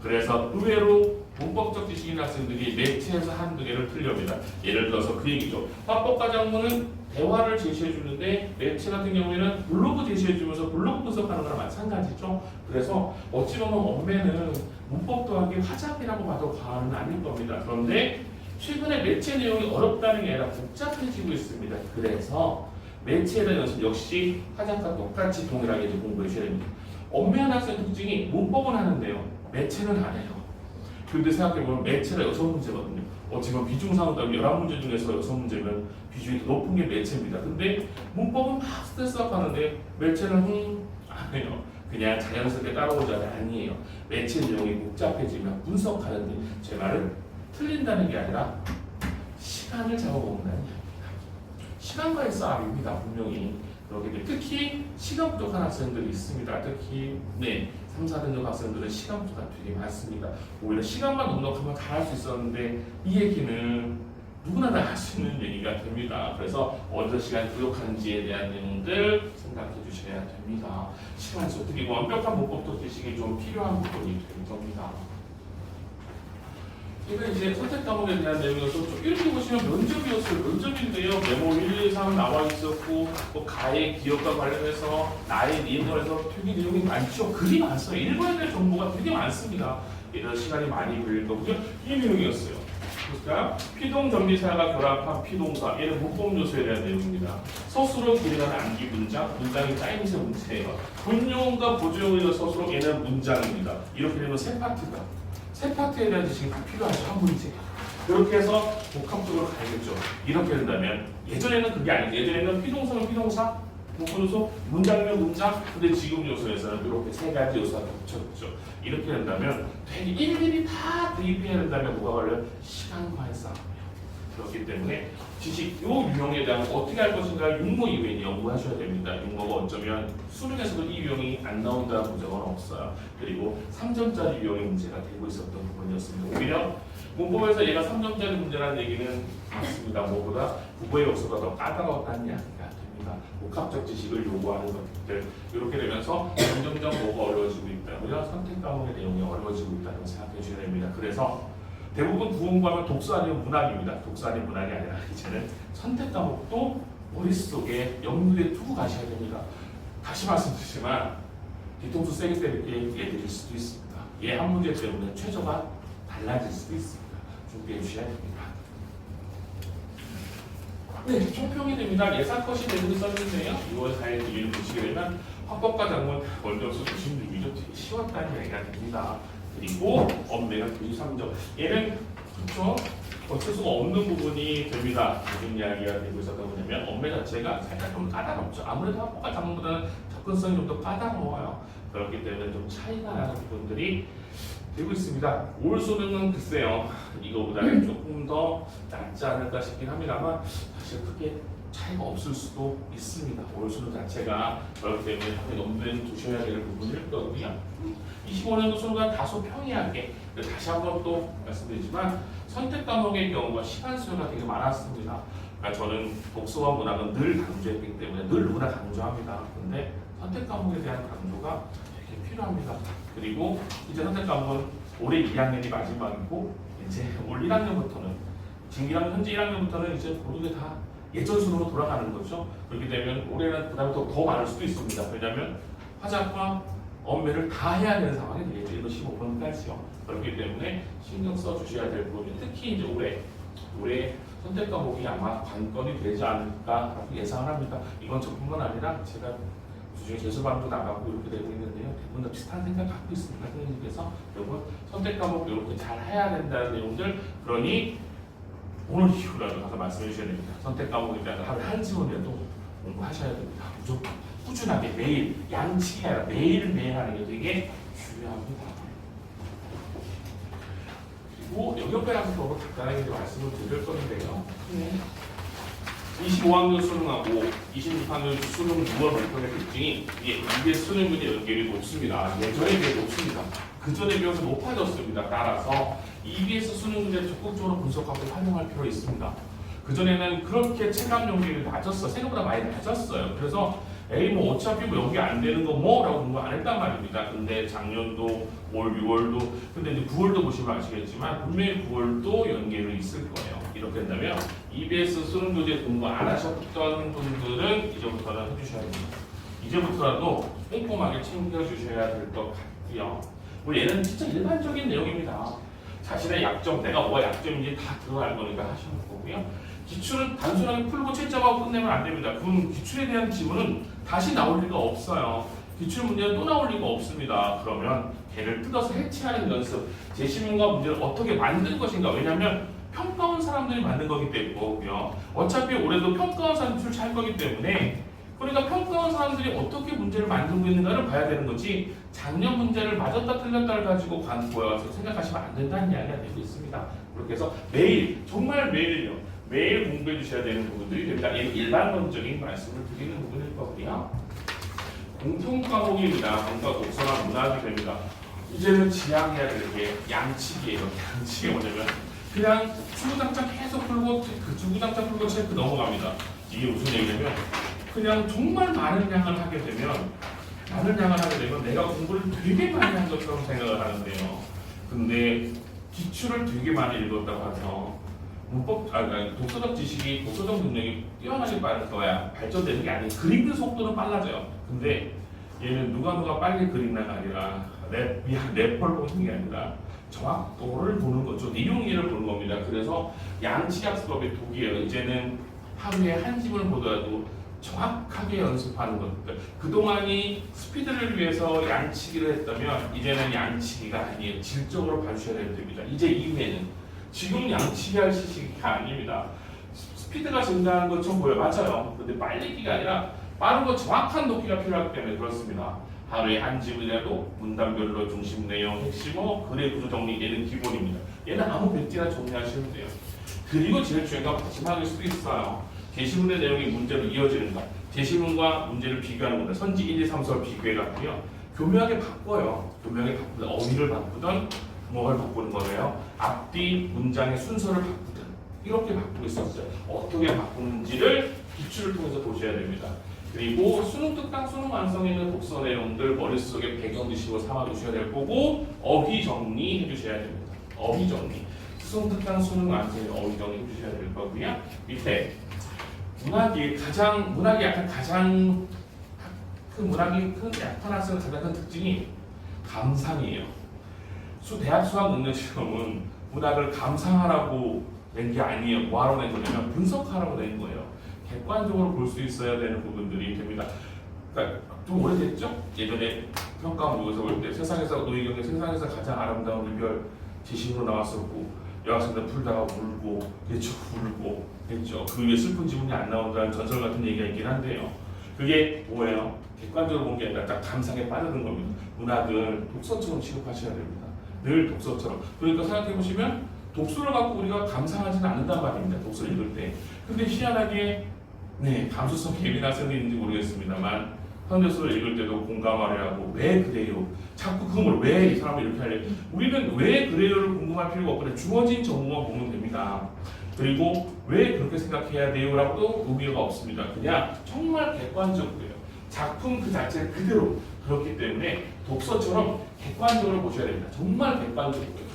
그래서 의외로 문법적 지식이 있는 학생들이 매체에서 한두 개를 틀립니다. 예를 들어서 그 얘기죠. 합법과 작문은 대화를 제시해 주는데 매체 같은 경우에는 블로그 제시해 주면서 블로그 분석하는 거랑 마찬가지죠. 그래서 어찌 보면 언매는 문법 더하기 화작이라고 봐도 과언은 아닐 겁니다. 그런데 최근에 매체 내용이 어렵다는 게 아니라 복잡해지고 있습니다. 그래서 매체에 대한 연습 역시 화작과 똑같이 동일하게 공부해 주셔야 됩니다. 언매한 학생 특징이 문법은 하는데요. 매체는 안 해요. 근데 생각해보면 매체가 6문제거든요. 지금 비중상으로 따면 11문제 중에서 6문제면 비중이 더 높은 게 매체입니다. 근데 문법은 막 스트레스업 하는데 매체는 안 해요. 그냥 자연스럽게 따라오자가 아니에요. 매체 내용이 복잡해지면 분석하는데 제 말은 틀린다는 게 아니라 시간을 잡아먹는다는 얘기입니다. 시간과의 싸움입니다. 분명히. 그렇기 때문에 특히 시간 부족한 학생들이 있습니다. 특히 3, 4등급 학생들은 시간 부족가 되게 많습니다. 오히려 시간만 넉넉하면 다 할 수 있었는데 이 얘기는 누구나 다 할 수 있는 얘기가 됩니다. 그래서 어디서 시간이 부족한지에 대한 내용들 생각해 주셔야 됩니다. 시간이 어떻게 완벽한 문법도 지식이 좀 필요한 부분이 될 겁니다. 이거 이제 선택 과목에 대한 내용이어서 이렇게 보시면 면접이었어요. 면접인데요. 메모 1, 2, 3 나와 있었고 또 가의 기업과 관련해서 나의 니은에서 되게 내용이 많죠. 글이 많어요. 읽어야 될 정보가 되게 많습니다. 이런 시간이 많이 걸릴 거고요. 이 내용이었어요. 그러니까 피동전미사가 결합한 피동사 얘는 문법 요소에 대한 내용입니다. 서술어 기능한 암기 문장, 문장이 짜임새 문제예요. 본용과 보조용의 서술어 얘는 문장입니다. 이렇게 되면 세 파트에 대한 지식이 다 필요하죠. 한 문제. 이렇게 해서 복합적으로 가야겠죠. 이렇게 된다면 예전에는 그게 아니죠. 예전에는 피동사는 피동사, 문법 요소, 문장이면 문장, 근데 지금 요소에서는 이렇게 세 가지 요소가 겹쳐졌죠. 이렇게 된다면 되게 일일이 다 대입해야 된다면 뭐가 걸려요? 시간과의 싸움이에요. 그렇기 때문에 지식 요 유형에 대한 어떻게 할 것인가 육모 이외에 연구하셔야 됩니다. 육모가 어쩌면 수능에서도 이 유형이 안 나온다는 보장은 없어요. 그리고 3점짜리 유형의 문제가 되고 있었던 부분이었습니다. 오히려 문법에서 얘가 3점짜리 문제라는 얘기는 맞습니다. 뭐보다 국어의 요소가 더 까다롭다는 이야기가 됩니다. 복합적 지식을 요구하는 것들 이렇게 되면서 점점점 뭐가 어려워지고 있다고요? 선택 과목의 내용이 어려워지고 있다고 생각해 주셔야 됩니다. 그래서 대부분 국어공부하면 독서 아니면 문학입니다. 독서 아니면 문학이 아니라 이제는 선택 과목도 머릿속에 염두에 두고 가셔야 됩니다. 다시 말씀드리지만 뒤통수 세게 때리게 얘기할 수도 있습니다. 얘 한 문제 때문에 최저가 달라질 수도 있습니다. 준비해 주셔야 됩니다. 네, 총평이 됩니다. 예사컷이 되고 있었는데요. 2월 4일 뒤를 보시게 되면 합법과 작문 원점수 96이죠. 되게 쉬웠다는 얘기가 됩니다. 그리고 엄매가 93점. 얘는 그렇죠. 어쩔 수가 없는 부분이 됩니다. 무슨 이야기가 되고 있었던 거냐면 엄매 자체가 살짝 좀 까다롭죠. 아무래도 합법과 작문보다는 접근성이 좀 더 까다로워요. 그렇기 때문에 좀 차이가 나는 부분들이 되고 있습니다. 올 수능은 글쎄요. 이거보다는 조금 더 낫지 않을까 싶긴 합니다만 사실 크게 차이가 없을 수도 있습니다. 올 수능 자체가 그렇기 때문에 염두에 두셔야 될 부분일 거고요. 25년도 수능은 다소 평이하게 다시 한번 또 말씀드리지만 선택 과목의 경우가 시간 수요가 되게 많았습니다. 그러니까 저는 독서와 문학은 늘 강조했기 때문에 늘 누구나 강조합니다. 근데 선택 과목에 대한 강조가 되게 필요합니다. 그리고 이제 선택 과목은 올해 2학년이 마지막이고 이제 올 1학년부터는 지금 1학년, 현재 1학년부터는 이제 모든 게 다 예전 수능으로 돌아가는 거죠. 그렇게 되면 올해는 그다음부터 더 많을 수도 있습니다. 왜냐하면 화작과 엄매를 다 해야 되는 상황이 되겠죠. 이거 15분까지요. 그렇기 때문에 신경 써 주셔야 될 부분이 특히 이제 올해 선택 과목이 아마 관건이 되지 않을까 예상을 합니다. 이건 저뿐만 아니라 제가 주중에 재수반도 나가고 이렇게 되고 있는데요. 대부분 다 비슷한 생각 갖고 있습니다. 선생님께서 여러분 선택 과목 이렇게 잘 해야 된다는 내용들 그러니 오늘 이후라도 가서 말씀해 주셔야 됩니다. 선택 과목에 대한 하루에 한 시간이라도 공부하셔야 됩니다. 무조건 꾸준하게 매일 양치기 아니라 매일매일 하는 게 되게 중요합니다. 그리고 영역배랑도 간단하게 말씀을 드릴 건데요. 25학년 수능하고 26학년 수능 6월 발표의 특징이 이게 수능 문제 연결이 높습니다. 예전에 비해 높습니다. 그 전에 비해서 높아졌습니다. 따라서 EBS 수능 문제를 적극적으로 분석하고 활용할 필요가 있습니다. 그 전에는 그렇게 체감 연결이 낮았어. 생각보다 많이 낮았어요. 그래서 에이 뭐 어차피 뭐 연계 안 되는 거 뭐라고 공부 안 했단 말입니다. 근데 작년도 올 6월도 근데 이제 9월도 보시면 아시겠지만 분명히 9월도 연계로 있을 거예요. 이렇게 된다면 EBS 수능 교재 공부 안 하셨던 분들은 이제부터는 해주셔야 됩니다. 이제부터라도 꼼꼼하게 챙겨주셔야 될 것 같고요. 뭐 얘는 진짜 일반적인 내용입니다. 자신의 약점, 내가 뭐가 약점인지 다 들어갈 거니까 하시는 거고요. 기출은 단순하게 풀고 채점하고 끝내면 안 됩니다. 그 기출에 대한 지문은 다시 나올 리가 없어요. 기출 문제는 또 나올 리가 없습니다. 그러면 걔를 뜯어서 해체하는 연습, 제시문과 문제를 어떻게 만들 것인가. 왜냐하면 평가원 사람들이 만든 거기 때문이고요. 어차피 올해도 평가원 사람들 잘 거기 때문에 그러니까 평가원 사람들이 어떻게 문제를 만들고 있는가를 봐야 되는 거지 작년 문제를 맞았다 틀렸다를 가지고 보여서 생각하시면 안 된다는 이야기가 되고 있습니다. 그렇게 해서 매일 정말 매일 공부해 주셔야 되는 부분들이 됩니다. 일반론적인 말씀을 드리는 부분일 거고요. 공통 과목입니다. 공과 독서나 문학이 됩니다. 이제는 지향해야 될 게 양치기예요. 양치기 뭐냐면 그냥 주구장창 계속 풀고 그 주구장창 풀고 체크 넘어갑니다. 이게 무슨 얘기냐면 그냥 정말 많은 양을 하게 되면 내가 공부를 되게 많이 한 것처럼 생각을 하는데요. 근데 기출을 되게 많이 읽었다고 해서 독서적 지식이 독서적 능력이 뛰어나게 빠른 거야 발전되는 게 아니에요. 그리는 속도는 빨라져요. 근데 얘는 누가 빨리 그린다가 아니라 내 펄 보는 게 아니라 정확도를 보는 거죠. 내용이를 보는 겁니다. 그래서 양치학습법의 독이에요. 이제는 하루에 한 집을 보더라도 정확하게 연습하는 것들. 그동안이 스피드를 위해서 양치기를 했다면 이제는 양치기가 아니에요. 질적으로 봐주셔야 됩니다. 이제 이후에는 지금 양치기 할 시기가 아닙니다. 스피드가 증가하는 것처럼 보여요. 맞아요. 근데 빨리기가 아니라 빠르고 정확한 독기가 필요하기 때문에 그렇습니다. 하루에 한 지문이라도 문단별로 중심 내용, 핵심어, 글의 구조 정리, 얘는 기본입니다. 얘는 아무 백지나 정리하시면 돼요. 그리고 제일 중요한 건 마지막일 수도 있어요. 게시문의 내용이 문제로 이어지는 것. 게시문과 문제를 비교하는 겁니다. 선지 1, 2, 3, 4를 비교해갖고요. 교묘하게 바꿔요. 교묘하게 바꾸든 어휘를 바꾸든 뭐를 바꾸는 거예요. 앞뒤 문장의 순서를 바꾸든 이렇게 바꾸고 있었어요. 어떻게 바꾸는지를 기출을 통해서 보셔야 됩니다. 그리고 수능 특강, 수능 완성에는 독서 내용들 머릿속에 배경 지식으로 삼아두셔야 될 거고 어휘 정리해 주셔야 됩니다. 어휘 정리. 수능 특강, 수능 완성에 어휘 정리해 주셔야 될 거고요. 밑에 문학이 약간 가장 큰 문학이 큰 약한 학생의 가장 큰 특징이 감상이에요. 대학 수학 능력 시험은 문학을 감상하라고 낸 게 아니에요. 뭐하러 낸 거냐면 분석하라고 낸 거예요. 객관적으로 볼 수 있어야 되는 부분들이 됩니다. 그러니까 좀 오래됐죠? 예전에 평가 모의고사 볼 때 노희경의 세상에서 가장 아름다운 이별 제시문으로 나왔었고 여학생들 풀다가 울고 했죠. 그 위에 슬픈 지문이 안 나온다는 전설 같은 얘기가 있긴 한데요. 그게 뭐예요? 객관적으로 본 게 아니라 딱 감상에 빠르는 겁니다. 문학을 독서처럼 취급하셔야 됩니다. 늘 독서처럼. 그러니까 생각해보시면 독서를 갖고 우리가 감상하지는 않는단 말입니다. 독서를 읽을 때. 근데 희한하게 감수성 예민한 학생이 있는지 모르겠습니다만 현대소를 읽을 때도 공감하려 하고 왜 그래요? 자꾸 그걸 왜 이 사람이 이렇게 하려? 우리는 왜 그래요를 궁금할 필요가 없거든요. 주어진 정보만 보면 됩니다. 그리고 왜 그렇게 생각해야 돼요? 라고도 의미가 없습니다. 그냥 정말 객관적이에요. 작품 그 자체 그대로 그렇기 때문에 독서처럼 객관적으로 보셔야 됩니다. 정말 객관적이에요.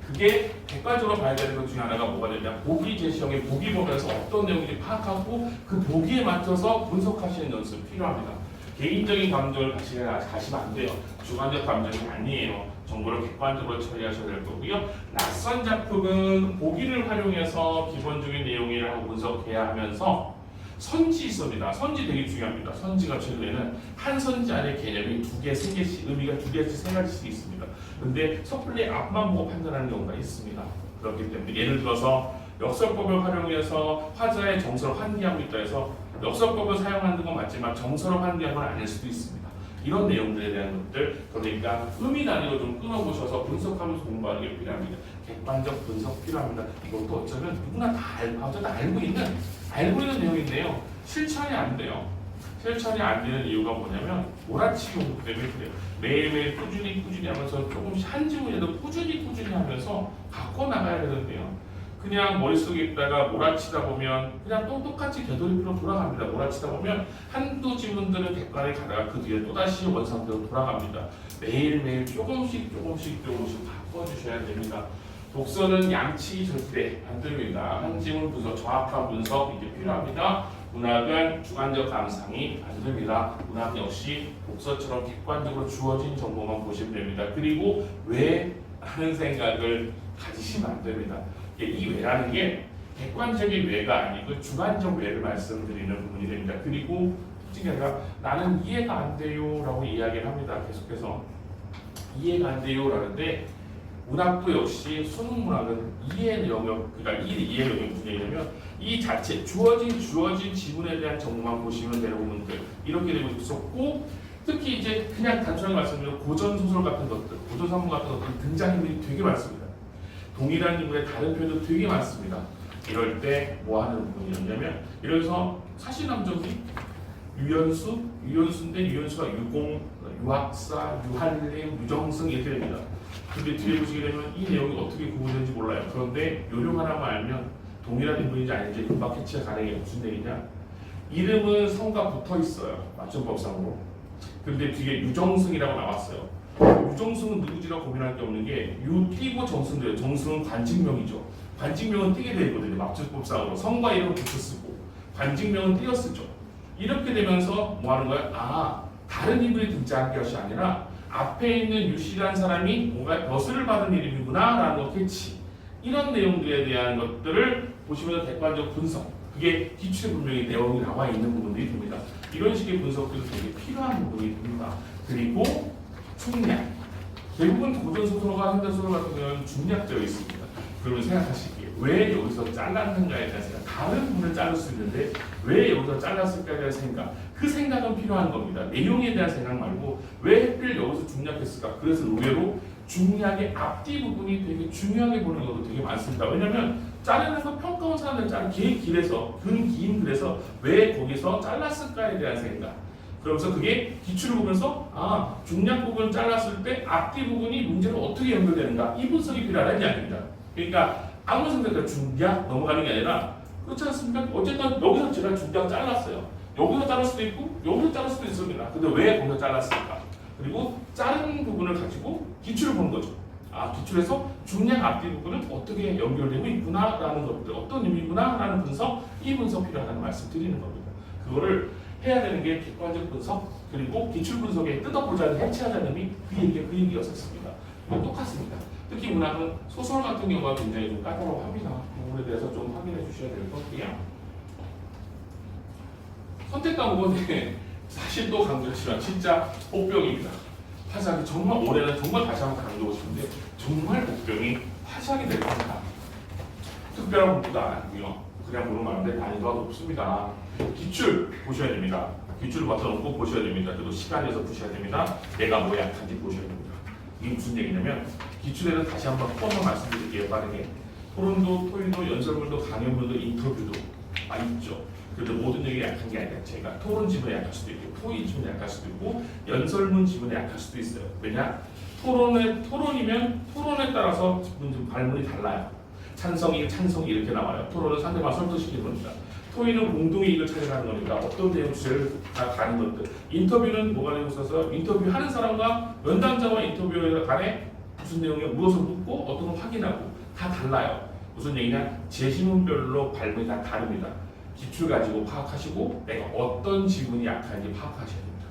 그게 객관적으로 봐야 되는 것 중에 하나가 뭐가 되냐? 보기 제시형의 보기 보면서 어떤 내용인지 파악하고 그 보기에 맞춰서 분석하시는 연습 필요합니다. 개인적인 감정을 가시면 안 돼요. 주관적 감정이 아니에요. 정보를 객관적으로 처리하셔야 될 거고요. 낯선 작품은 보기를 활용해서 기본적인 내용이라고 분석해야 하면서 선지 있습니다. 선지 되게 중요합니다. 선지가 최근에는 한 선지 안에 개념이 2개, 3개씩 의미가 2개씩 3가지씩 있습니다. 근데 섣불리 앞만 보고 판단하는 경우가 있습니다. 그렇기 때문에 예를 들어서 역설법을 활용해서 화자의 정서를 환기하고 있다 해서 역설법을 사용하는 건 맞지만 정서를 환기한 건 아닐 수도 있습니다. 이런 내용들에 대한 것들, 그러니까 의미 단위로 좀 끊어보셔서 분석하면서 공부하는 게 필요합니다. 객관적 분석 필요합니다. 이것도 어쩌면 누구나 다 알고 있는 내용인데요. 실천이 안 돼요. 실천이 안 되는 이유가 뭐냐면 몰아치기 공부 때문에 그래요. 매일매일 꾸준히 하면서 조금씩 한 지문이라도 꾸준히 하면서 갖고 나가야 되는데요. 그냥 머릿속에 있다가 몰아치다 보면 그냥 또 똑같이 되돌이표로 돌아갑니다. 몰아치다 보면 한두 지문들은 객관에 가다가 그 뒤에 또다시 원상태로 돌아갑니다. 매일매일 조금씩 바꿔주셔야 됩니다. 독서는 양치기 절대 안 됩니다. 한 지문 분석, 정확한 분석 이게 필요합니다. 문학은 주관적 감상이 안 됩니다. 문학 역시 독서처럼 객관적으로 주어진 정보만 보시면 됩니다. 그리고 왜 하는 생각을 가지시면 안 됩니다. 이 왜라는 게 객관적인 왜가 아니고 주관적 왜를 말씀드리는 부분이 됩니다. 그리고 솔직히 아니라 나는 이해가 안 돼요 라고 이야기를 합니다. 계속해서 이해가 안 돼요 라는데 문학도 역시 수능 문학은 이해 영역, 그러니까 이해 영역이 무슨 얘기냐면 이 자체 주어진 지문에 대한 정보만 보시면 되는 부분들 이렇게 되고 있었고 특히 이제 그냥 단순하게 말씀드리면 고전 소설 같은 것들, 고전 산문 같은 것들 등장인물이 되게 많습니다. 동일한 인물의 다른 표현도 되게 많습니다. 이럴 때 뭐 하는 부분이었냐면 이래서 사실남정기 유연수인데 유연수가 유공, 유학사, 유한림, 유정승 이렇게 됩니다. 근데 뒤에 보시게 되면 이 내용이 어떻게 구분되는지 몰라요. 그런데 요령 하나만 알면 동일한 인물인지 아닌지 금방 캐치가 가능해요. 무슨 얘기냐? 이름은 성과 붙어 있어요. 맞춤법상으로. 근데 뒤에 유정승이라고 나왔어요. 유정승은 누구지라고 고민할 게 없는 게 띄고 정승돼요. 정승은 관직명이죠. 관직명은 띄게 되어 있거든요. 맞춤법상으로. 성과 이름은 붙여 쓰고 관직명은 띄어 쓰죠. 이렇게 되면서 뭐 하는 거야? 다른 인물이 등장한 것이 아니라 앞에 있는 유씨라는 사람이 뭔가 벼슬을 받은 이름이구나 라는 거 캐치. 이런 내용들에 대한 것들을 보시면 객관적 분석. 그게 기출에 분명히 내용이 나와 있는 부분들이 됩니다. 이런 식의 분석들도 되게 필요한 부분이 됩니다. 그리고 중략. 대부분 고전소설과 현대소설 같은 경우는 중략되어 있습니다. 그러면 생각하시기에 왜 여기서 잘랐는가에 대한 생각, 다른 부분을 자를 수 있는데 왜 여기서 잘랐을까에 대한 생각, 그 생각은 필요한 겁니다. 내용에 대한 생각 말고 왜 하필 여기서 중략했을까. 그래서 의외로 중략의 앞뒤 부분이 되게 중요하게 보는 경우도 되게 많습니다. 왜냐하면 자르면서 평가원 사람들 자른 긴 길에서 긴 글에서 왜 거기서 잘랐을까에 대한 생각, 그러면서 그게 기출을 보면서 중략 부분 잘랐을 때 앞뒤 부분이 문제로 어떻게 연결되는가, 이 분석이 필요하다는 이야기입니다. 그러니까 아무 생각과 중략 넘어가는 게 아니라, 그렇지 않습니까? 어쨌든 여기서 제가 중략 잘랐어요. 여기서 자를 수도 있고 여기서 자를 수도 있습니다. 근데 왜 거기서 잘랐을까? 그리고 자른 부분을 가지고 기출을 보는 거죠. 기출에서 중략 앞뒤 부분은 어떻게 연결되고 있구나라는 것들, 어떤 의미구나라는 분석, 이 분석 필요하다는 말씀 드리는 겁니다. 그거를 해야 되는 게 객관적 분석, 그리고 기출 분석에 뜯어보자는, 해체하자는 의미, 그 얘기였었습니다. 이건 똑같습니다. 특히 문학은 소설 같은 경우가 굉장히 좀 까다로워 합니다. 그 부분에 대해서 좀 확인해 주셔야 될 거고요. 선택 과목은 사실 또 강조하지만 진짜 복병입니다. 화작이 정말 올해는 정말 다시 한번 강조하고 싶은데 정말 복병이 화작이 될 겁니다. 특별한 공부도 안 하고요. 그냥 보는 말인데 난이도가 높습니다. 기출 보셔야 됩니다. 기출을 받아놓고 보셔야 됩니다. 그리고 시간에서 보셔야 됩니다. 내가 뭐 약한지 보셔야 됩니다. 이게 무슨 얘기냐면, 기출에는 다시 한번 뻔한 말씀드릴게요. 빠르게. 토론도, 토의도, 연설문도, 강연문도, 인터뷰도 있죠. 그래도 모든 얘기 약한 게 아니라, 제가 토론 지문에 약할 수도 있고, 토의 지문에 약할 수도 있고, 연설문 지문에 약할 수도 있어요. 왜냐? 토론이면 토론에 따라서 발문이 달라요. 찬성이 이렇게 나와요. 토론은 상대방 설득시키는 겁니다. 토의는 공동의 이익을 찾아가는 거니까 어떤 내용 주제를 다 가는 것들. 인터뷰는 뭐가 되고 있어서 인터뷰하는 사람과 면담자와 인터뷰 간에 무슨 내용에 무엇을 묻고 어떤 걸 확인하고 다 달라요. 무슨 얘기냐? 제시문별로 발문이 다 다릅니다. 기출 가지고 파악하시고 내가 어떤 지문이 약한지 파악하셔야 됩니다.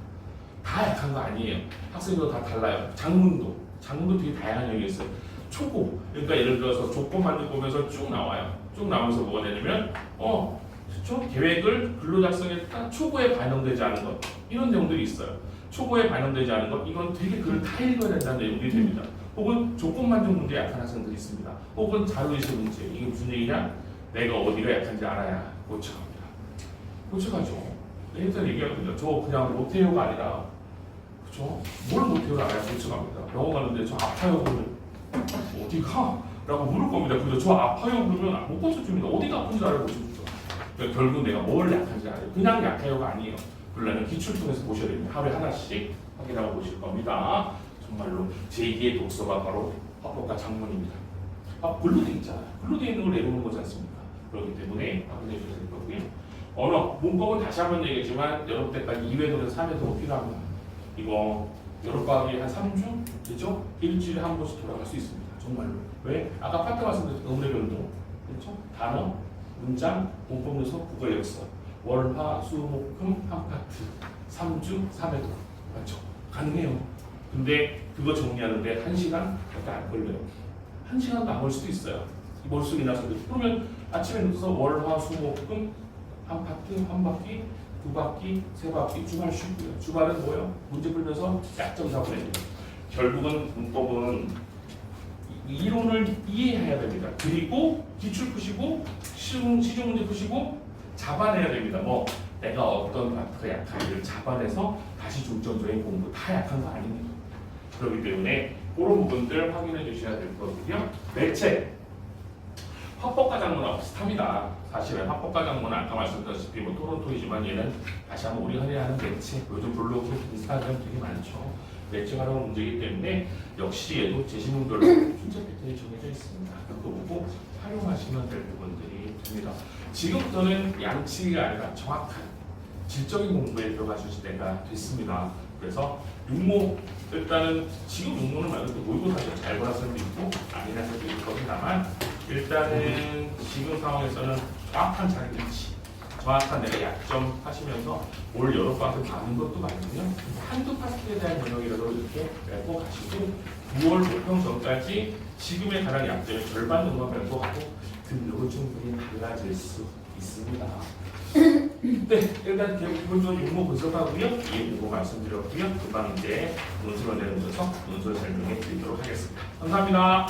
다 약한 거 아니에요. 학생들도 다 달라요. 장문도 되게 다양한 내용이 있어요. 초고, 그러니까 예를 들어서 조건 만들 보면서 쭉 나와요. 쭉 나오면서 뭐가 되냐면 계획을 근로 작성했다 초고에 반영되지 않은 것, 이런 내용들이 있어요. 초고에 반영되지 않은 것, 이건 되게 글을 다 읽어야 된다는 내용들이 됩니다. 혹은 조건 만족 문제 약한 학생들이 있습니다. 혹은 자료의식 문제, 이게 무슨 얘기냐? 내가 어디가 약한지 알아야 고쳐갑니다. 고쳐가죠. 일단 얘기하거든요. 저 그냥 못해요가 아니라, 그죠? 뭘 못해요를 알아야 고쳐갑니다. 병원 가는데 저 아파요 그러면 어디가? 라고 물을 겁니다. 근데 저 아파요 그러면 못 고쳐줍니다. 어디가 아픈지 알아야 고쳐주죠. 그러니까 결국 내가 뭘 약한지 알아요. 그냥 약해요가 아니에요. 그러려면 기출 통해서 보셔야 됩니다. 하루에 하나씩 확인하고 보실 겁니다. 정말로 제2의 독서가 바로 화법과 작문입니다. 글로 돼 있잖아요. 글로 돼 있는 걸 내보는 거지 않습니까? 그렇기 때문에 확인해 주셔야 될 거고요. 언어, 문법은 다시 한번 얘기했지만 여름 때까지 2회도에서 3회도가 필요합니다. 이거 여름방학이 한 3주? 그렇죠? 일주일에 한 번씩 돌아갈 수 있습니다. 정말로. 왜? 아까 파트 말씀드렸던 의문의 변동, 그렇죠? 단어, 문장, 문법 요소, 국어 역사, 월, 화, 수, 목, 금, 한 파트, 3주, 3회도. 맞죠? 가능해요. 근데 그거 정리하는데 1시간밖에 안 걸려요. 1시간도 안 걸 수도 있어요. 머릿속에 나서. 그러면 아침에 늦어서 월, 화, 수, 목, 금, 한 파트, 한 바퀴, 두 바퀴, 세 바퀴, 주말 쉬고요. 주말은 뭐예요? 문제 풀면서 약점 잡아내요. 결국은 문법은 이론을 이해해야 됩니다. 그리고 기출 푸시고 시중 문제 푸시고 잡아내야 됩니다. 내가 어떤 파트가 약한지를 잡아내서 다시 중점적인 공부, 다 약한 거 아닙니다. 그렇기 때문에 그런 부분들 확인해 주셔야 될 거고요. 매체, 화법과 작문하고 비슷합니다. 사실은 화법과 작문은 아까 말씀드렸다시피 토론토이지만 얘는 다시 한번 우리가 흔히 하는 매체, 요즘 블로그 비슷한 점 되게 많죠. 매체 활용 문제이기 때문에 역시 얘도 제시문별로 순서 패턴이 정해져 있습니다. 그거 보고 활용하시면 될 부분들이 됩니다. 지금부터는 양치기가 아니라 정확한 질적인 공부에 들어가실 때가 됐습니다. 그래서 육모, 일단은 지금 육모는 말고 모의고사죠. 잘 보는 학생도 있고 아닌 학생도 있을 겁니다만, 일단은 지금 상황에서는 정확한 자리 위치, 정확한 내가 약점 하시면서 올 여러 파트 많은 것도 많으면 한두 파트에 대한 영역이라도 이렇게 메고 가시고 9월 보통 전까지 지금의 가장 약점의 절반 정도만 메고 가고 근력은 충분히 달라질 수 있습니다. 네, 일단 기본적으로 육모 분석하고요. 이 요거 말씀드렸고요. 금방 이제 논술을 내려줘서 논술 설명해 드리도록 하겠습니다. 감사합니다.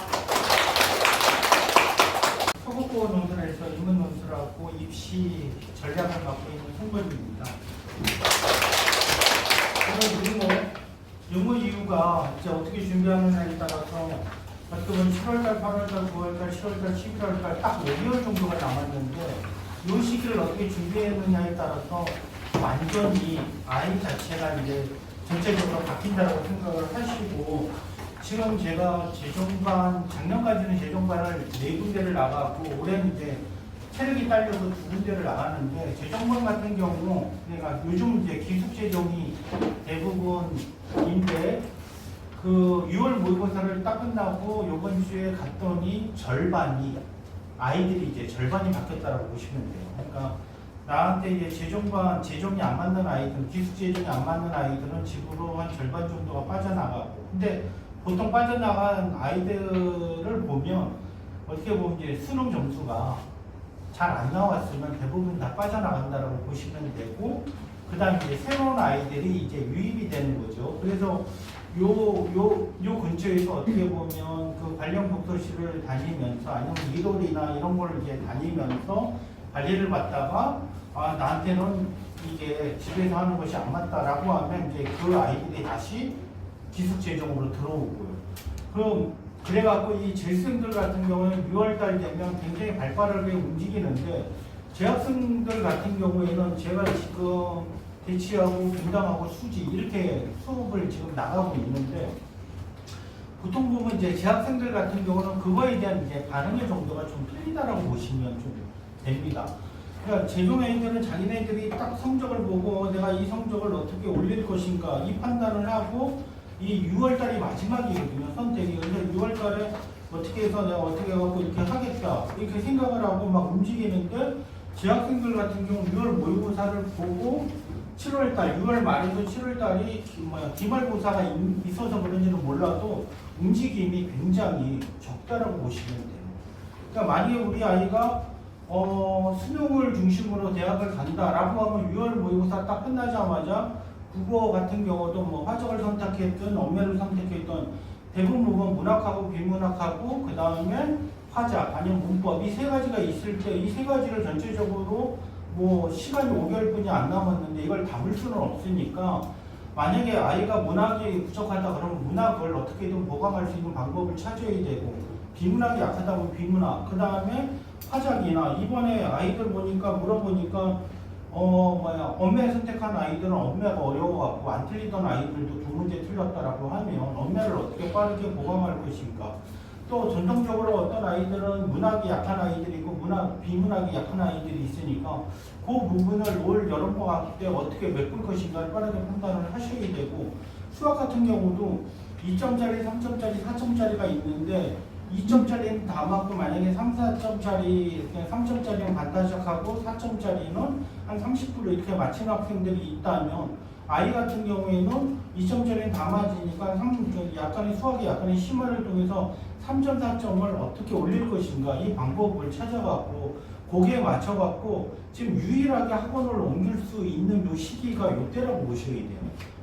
후보 논술에서 인문 논술하고 입시 전략을 갖고 있는 송범입니다. 그리고 영어 이유가 이제 어떻게 준비하느냐에 따라서 어떻게 보면 7월달, 8월달, 9월달, 10월달, 11월달 딱 5개월 정도가 남았는데 이 시기를 어떻게 준비했느냐에 따라서 완전히 아이 자체가 이제 전체적으로 바뀐다고 생각을 하시고 지금 제가 재정반 작년까지는 재정반을 4군데를 나가고 올해는 이제 체력이 딸려서 2군데를 나갔는데 재정반 같은 경우 그러니까 요즘 이제 기숙재정이 대부분인데 그 6월 모의고사를 딱 끝나고 요번 주에 갔더니 절반이 아이들이 이제 절반이 바뀌었다라고 보시면 돼요. 그러니까 나한테 이제 재정이 안 맞는 아이들, 기숙재정이 안 맞는 아이들은 집으로 한 절반 정도가 빠져나가고 근데 보통 빠져나간 아이들을 보면 어떻게 보면 이제 수능 점수가 잘 안 나왔으면 대부분 다 빠져나간다라고 보시면 되고 그 다음에 이제 새로운 아이들이 이제 유입이 되는 거죠. 그래서 요 근처에서 어떻게 보면 그 관련 독서실을 다니면서 아니면 이돌이나 이런 걸 이제 다니면서 관리를 받다가 나한테는 이게 집에서 하는 것이 안 맞다라고 하면 이제 그 아이들이 다시 기숙재정으로 들어오고요. 그럼 그래갖고 이 재수생들 같은 경우는 6월달 되면 굉장히 발빠르게 움직이는데 재학생들 같은 경우에는 제가 지금 대치하고 분당하고 수지 이렇게 수업을 지금 나가고 있는데 보통 보면 이제 재학생들 같은 경우는 그거에 대한 이제 반응의 정도가 좀 틀리다라고 보시면 좀 됩니다. 그러니까 재종 애들은 자기네들이 딱 성적을 보고 내가 이 성적을 어떻게 올릴 것인가 이 판단을 하고 이 6월달이 마지막이거든요. 선택이. 그래서 6월달에 어떻게 해서 내가 어떻게 해갖고 이렇게 하겠다 이렇게 생각을 하고 막 움직이는데 재학생들 같은 경우 6월 모의고사를 보고 7월달, 6월 말에서 7월달이 기말고사가 있어서 그런지는 몰라도 움직임이 굉장히 적다라고 보시면 돼요. 그러니까 만약에 우리 아이가 수능을 중심으로 대학을 간다라고 하면 6월 모의고사 딱 끝나자마자 국어 같은 경우도 뭐 화적을 선택했든 언매를 선택했든 대부분 보면 문학하고 비문학하고 그 다음에 화작 아니면 문법 이 세 가지가 있을 때 이 세 가지를 전체적으로 뭐 시간이 5개월뿐이 안 남았는데 이걸 담을 수는 없으니까 만약에 아이가 문학이 부족하다 그러면 문학을 어떻게든 보강할 수 있는 방법을 찾아야 되고 비문학이 약하다 보면 비문학 그 다음에 화작이나 이번에 아이들 보니까 물어보니까 언매 선택한 아이들은 언매가 어려워갖고 안 틀리던 아이들도 2문제 틀렸다라고 하면 언매를 어떻게 빠르게 보강할 것인가 또 전통적으로 어떤 아이들은 문학이 약한 아이들이 있고 비문학이 약한 아이들이 있으니까 그 부분을 올 여름방학 때 어떻게 메꿀 것인가를 빠르게 판단을 하셔야 되고 수학 같은 경우도 2점짜리, 3점짜리, 4점짜리가 있는데 2점짜리는 다 맞고 만약에 3, 4점짜리, 그냥 3점짜리는 반타작하고 4점짜리는 한 30% 이렇게 맞힌 학생들이 있다면 아이 같은 경우에는 2점짜리는 다 맞으니까 약간의 수학의 약간의 심화를 통해서 3점, 4점을 어떻게 올릴 것인가 이 방법을 찾아갖고 거기에 맞춰갖고 지금 유일하게 학원을 옮길 수 있는 요 시기가 요때라고 보셔야 돼요.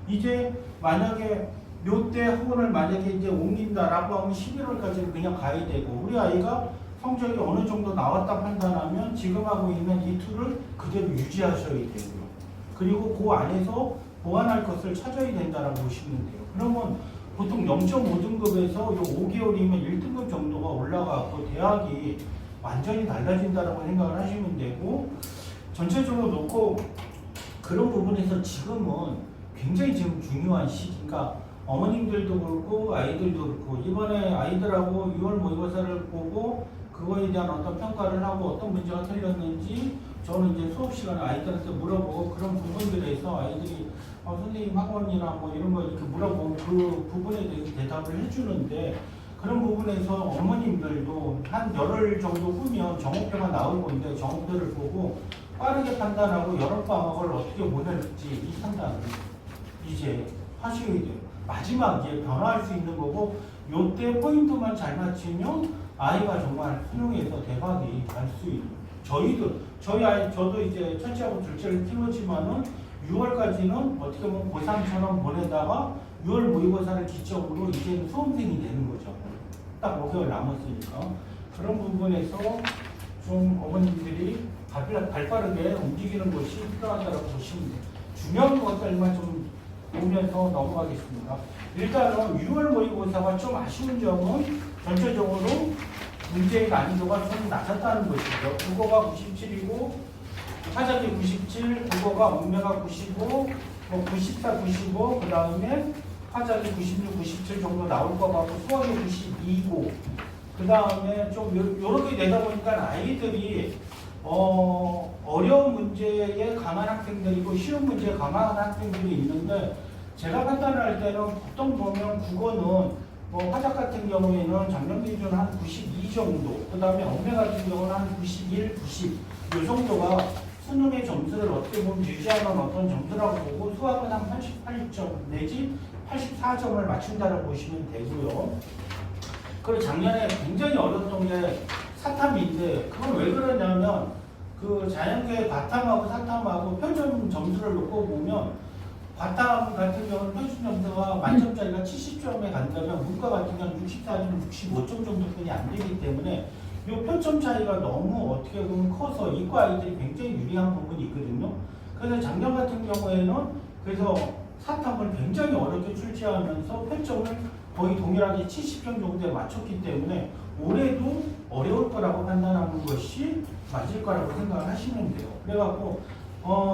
이제 만약에 요때 학원을 만약에 이제 옮긴다라고 하면 11월까지는 그냥 가야 되고 우리 아이가 성적이 어느 정도 나왔다 판단하면 지금 하고 있는 이 툴을 그대로 유지하셔야 되고요. 그리고 그 안에서 보완할 것을 찾아야 된다라고 보시면 돼요. 그러면 보통 0.5등급에서 요 5개월이면 1등급 정도가 올라가고 대학이 완전히 달라진다라고 생각을 하시면 되고 전체적으로 놓고 그런 부분에서 지금은 굉장히 지금 중요한 시기가 어머님들도 그렇고 아이들도 그렇고 이번에 아이들하고 6월 모의고사를 보고 그거에 대한 어떤 평가를 하고 어떤 문제가 틀렸는지 저는 이제 수업 시간에 아이들한테 물어보고 그런 부분들에서 아이들이 선생님 학원이나 뭐 이런 거 이렇게 물어보면 그 부분에 대해서 대답을 해주는데 그런 부분에서 어머님들도 한 열흘 정도 후면 정오표가 나올 건데 정오표를 보고 빠르게 판단하고 여름방학을 어떻게 보낼지 이 판단을 이제 하셔야 돼요. 마지막 이제 변화할 수 있는 거고 요때 포인트만 잘 맞추면 아이가 정말 수능에서 대박이 날 수 있는 저희 아이 저도 이제 첫째하고 둘째를 키우지만은 6월까지는 어떻게 보면 고3처럼 보내다가 6월 모의고사를 기점으로 이제는 수험생이 되는 거죠. 딱 5개월 남았으니까 그런 부분에서 좀 어머님들이 발빠르게 움직이는 것이 필요하다고 보시면 돼요. 중요한 것들만 좀 보면서 넘어가겠습니다. 일단은 6월 모의고사가 좀 아쉬운 점은 전체적으로 문제의 난이도가 좀 낮았다는 것이죠. 국어가 97이고 화작이 97, 국어가 문매가 95, 뭐 94, 95, 그 다음에 화작이 96, 97 정도 나올 것 같고 수학이 92고 그 다음에 좀 요렇게 되다 보니까 아이들이 어려운 문제에 강한 학생들이고 쉬운 문제에 강한 학생들이 있는데 제가 판단할 때는 보통 보면 국어는 뭐 화작 같은 경우에는 작년 기준 한 92 정도, 그 다음에 언매 같은 경우는 한 91, 90, 이 정도가 수능의 점수를 어떻게 보면 유지하는 어떤 점수라고 보고 수학은 한 88점 내지 84점을 맞춘다고 보시면 되고요. 그리고 작년에 굉장히 어려웠던 게 사탐인데 그건 왜 그러냐면 그 자연계의 바탐하고 사탐하고 표준 점수를 놓고 보면 바탐 같은 경우는 표준 점수가 만점짜리가 70점에 간다면 문과 같은 경우는 64점, 65점 정도뿐이 안 되기 때문에 이 표점 차이가 너무 어떻게 보면 커서 이과 아이들이 굉장히 유리한 부분이 있거든요. 그래서 작년 같은 경우에는 그래서 사탐을 굉장히 어렵게 출제하면서 표점을 거의 동일하게 70점 정도에 맞췄기 때문에 올해도 어려울 거라고 판단하는 것이 맞을 거라고 생각을 하시면 돼요. 그래갖고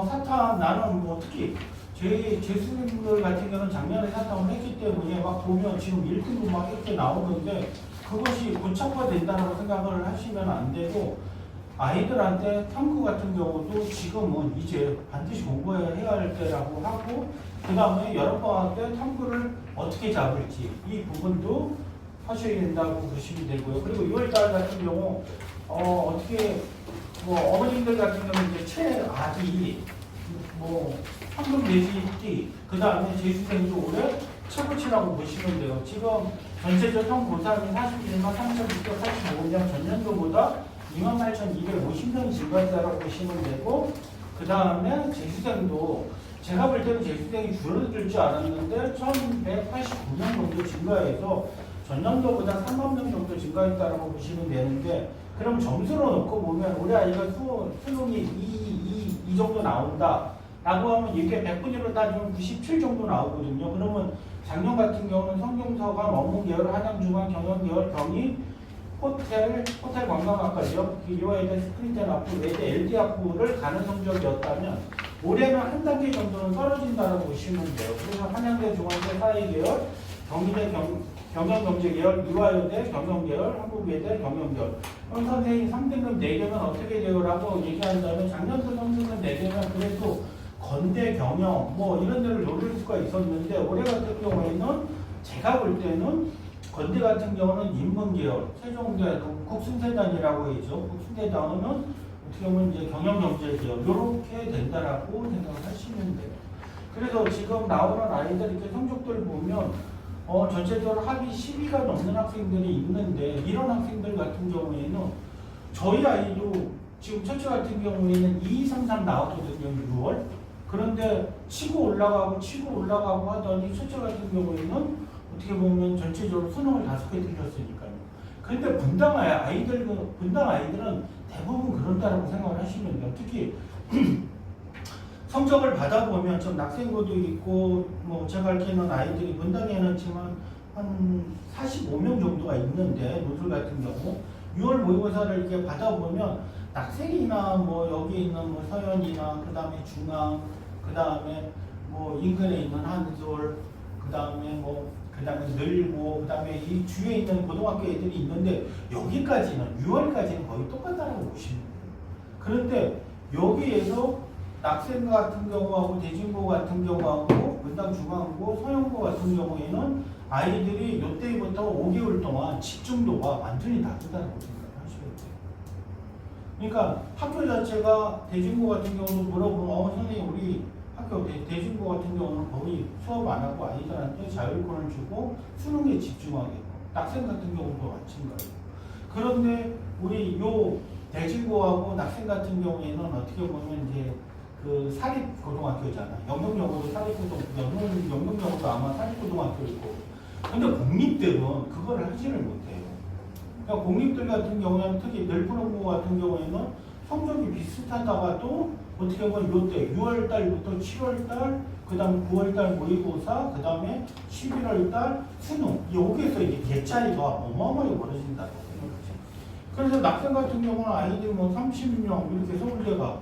사탐 나는 뭐 특히 제 스님들 같은 경우는 작년에 사탐을 했기 때문에 막 보면 지금 1등급 막 이렇게 나오는데 그것이 고착화된다고 생각을 하시면 안 되고 아이들한테 탐구 같은 경우도 지금은 이제 반드시 공부해야 할 때라고 하고 그 다음에 여름방학 때 탐구를 어떻게 잡을지 이 부분도 하셔야 된다고 보시면 되고요. 그리고 6월달 같은 경우 어떻게 뭐 어머님들 같은 경우는 이제 최악이 뭐 황금 내지 띠, 그 다음에 재수생도 올해 최고치라고 보시면 돼요. 지금 전체적 성고사는 41만 3,645명 전년도보다 28,250명이 증가했다고 보시면 되고 그 다음에 재수생도 제가 볼 때는 재수생이 줄어들 줄 알았는데 1,189명 정도 증가해서 전년도보다 3만 명 정도 증가했다고 보시면 되는데 그럼 점수로 놓고 보면 우리 아이가 수능이 2 정도 나온다 라고 하면 이게 100분위로 따지면 97 정도 나오거든요. 그러면 작년 같은 경우는 성경서관, 업무계열, 한양중앙, 경영계열, 경희, 호텔 관광학과죠. 이와이대 스크린텐 학부, 외대 LD 학부를 가는 성적이었다면 올해는 한 단계 정도는 떨어진다고 보시면 돼요. 그래서 한양대 중앙대 사회계열, 경희대 경영경제계열, 이화여대 경영계열, 한국외대 경영계열. 그럼 선생님 3등급 4개면 어떻게 돼요라고 얘기한다면 작년도 3등급 4개면 그래도 건대 경영 뭐 이런 데를 노릴 수가 있었는데 올해 같은 경우에는 제가 볼 때는 건대 같은 경우는 인문계열, 세종대, 국순대단이라고 하죠. 국순대단은 어떻게 보면 이제 경영경제계열 이렇게 된다라고 생각을 하시면 돼요. 그래서 지금 나오는 아이들 이렇게 성적들 보면 전체적으로 합이 12가 넘는 학생들이 있는데 이런 학생들 같은 경우에는 저희 아이도 지금 첫째 같은 경우에는 2, 3, 3 나왔거든요. 6월. 그런데 치고 올라가고 하더니 첫째 같은 경우에는 어떻게 보면 전체적으로 수능을 5개 틀렸으니까요. 그런데 분당 아이들은 대부분 그런다라고 생각을 하시면 돼요. 특히 성적을 받아보면 좀 낙생고도 있고 뭐 제가 알기로는 아이들이 분당에는 지금 한 45명 정도가 있는데 노술 같은 경우 6월 모의고사를 이렇게 받아보면 낙생이나 뭐 여기 있는 뭐 서현이나 그 다음에 중앙 그 다음에 뭐 인근에 있는 한솔 그 다음에 늘고 그 다음에 이 주위에 있는 고등학교 애들이 있는데 여기까지는 6월까지는 거의 똑같다고 보시면 돼요. 그런데 여기에서 낙생 같은 경우하고 대진고 같은 경우하고 분당 중앙고 서영고 같은 경우에는 아이들이 이때부터 5개월 동안 집중도가 완전히 다르다고 생각하셔야 돼요. 그러니까 학교 자체가 대진고 같은 경우도 물어보면 선생님 우리 학교 대진고 같은 경우는 거의 수업 안 하고 아이들한테 자율권을 주고 수능에 집중하게 낙생 같은 경우도 마찬가지예요. 그런데 우리 요 대진고하고 낙생 같은 경우에는 어떻게 보면 이제 그 사립고등학교잖아. 영동여고도 영동여고도 아마 사립고등학교일 거고. 근데 공립들은 그걸 하지를 못해요. 그러니까 공립들 같은 경우에는 특히 멜프로고 같은 경우에는 성적이 비슷하다가도 어떻게 보면 요때 6월달부터 7월달, 그 다음 9월달 모의고사, 그 다음에 11월달 수능 여기에서 이제 개 차이가 어마어마하게 벌어진다고 생각하죠. 그래서 낙생 같은 경우는 아이들이 뭐 30명 이렇게 서울대 가고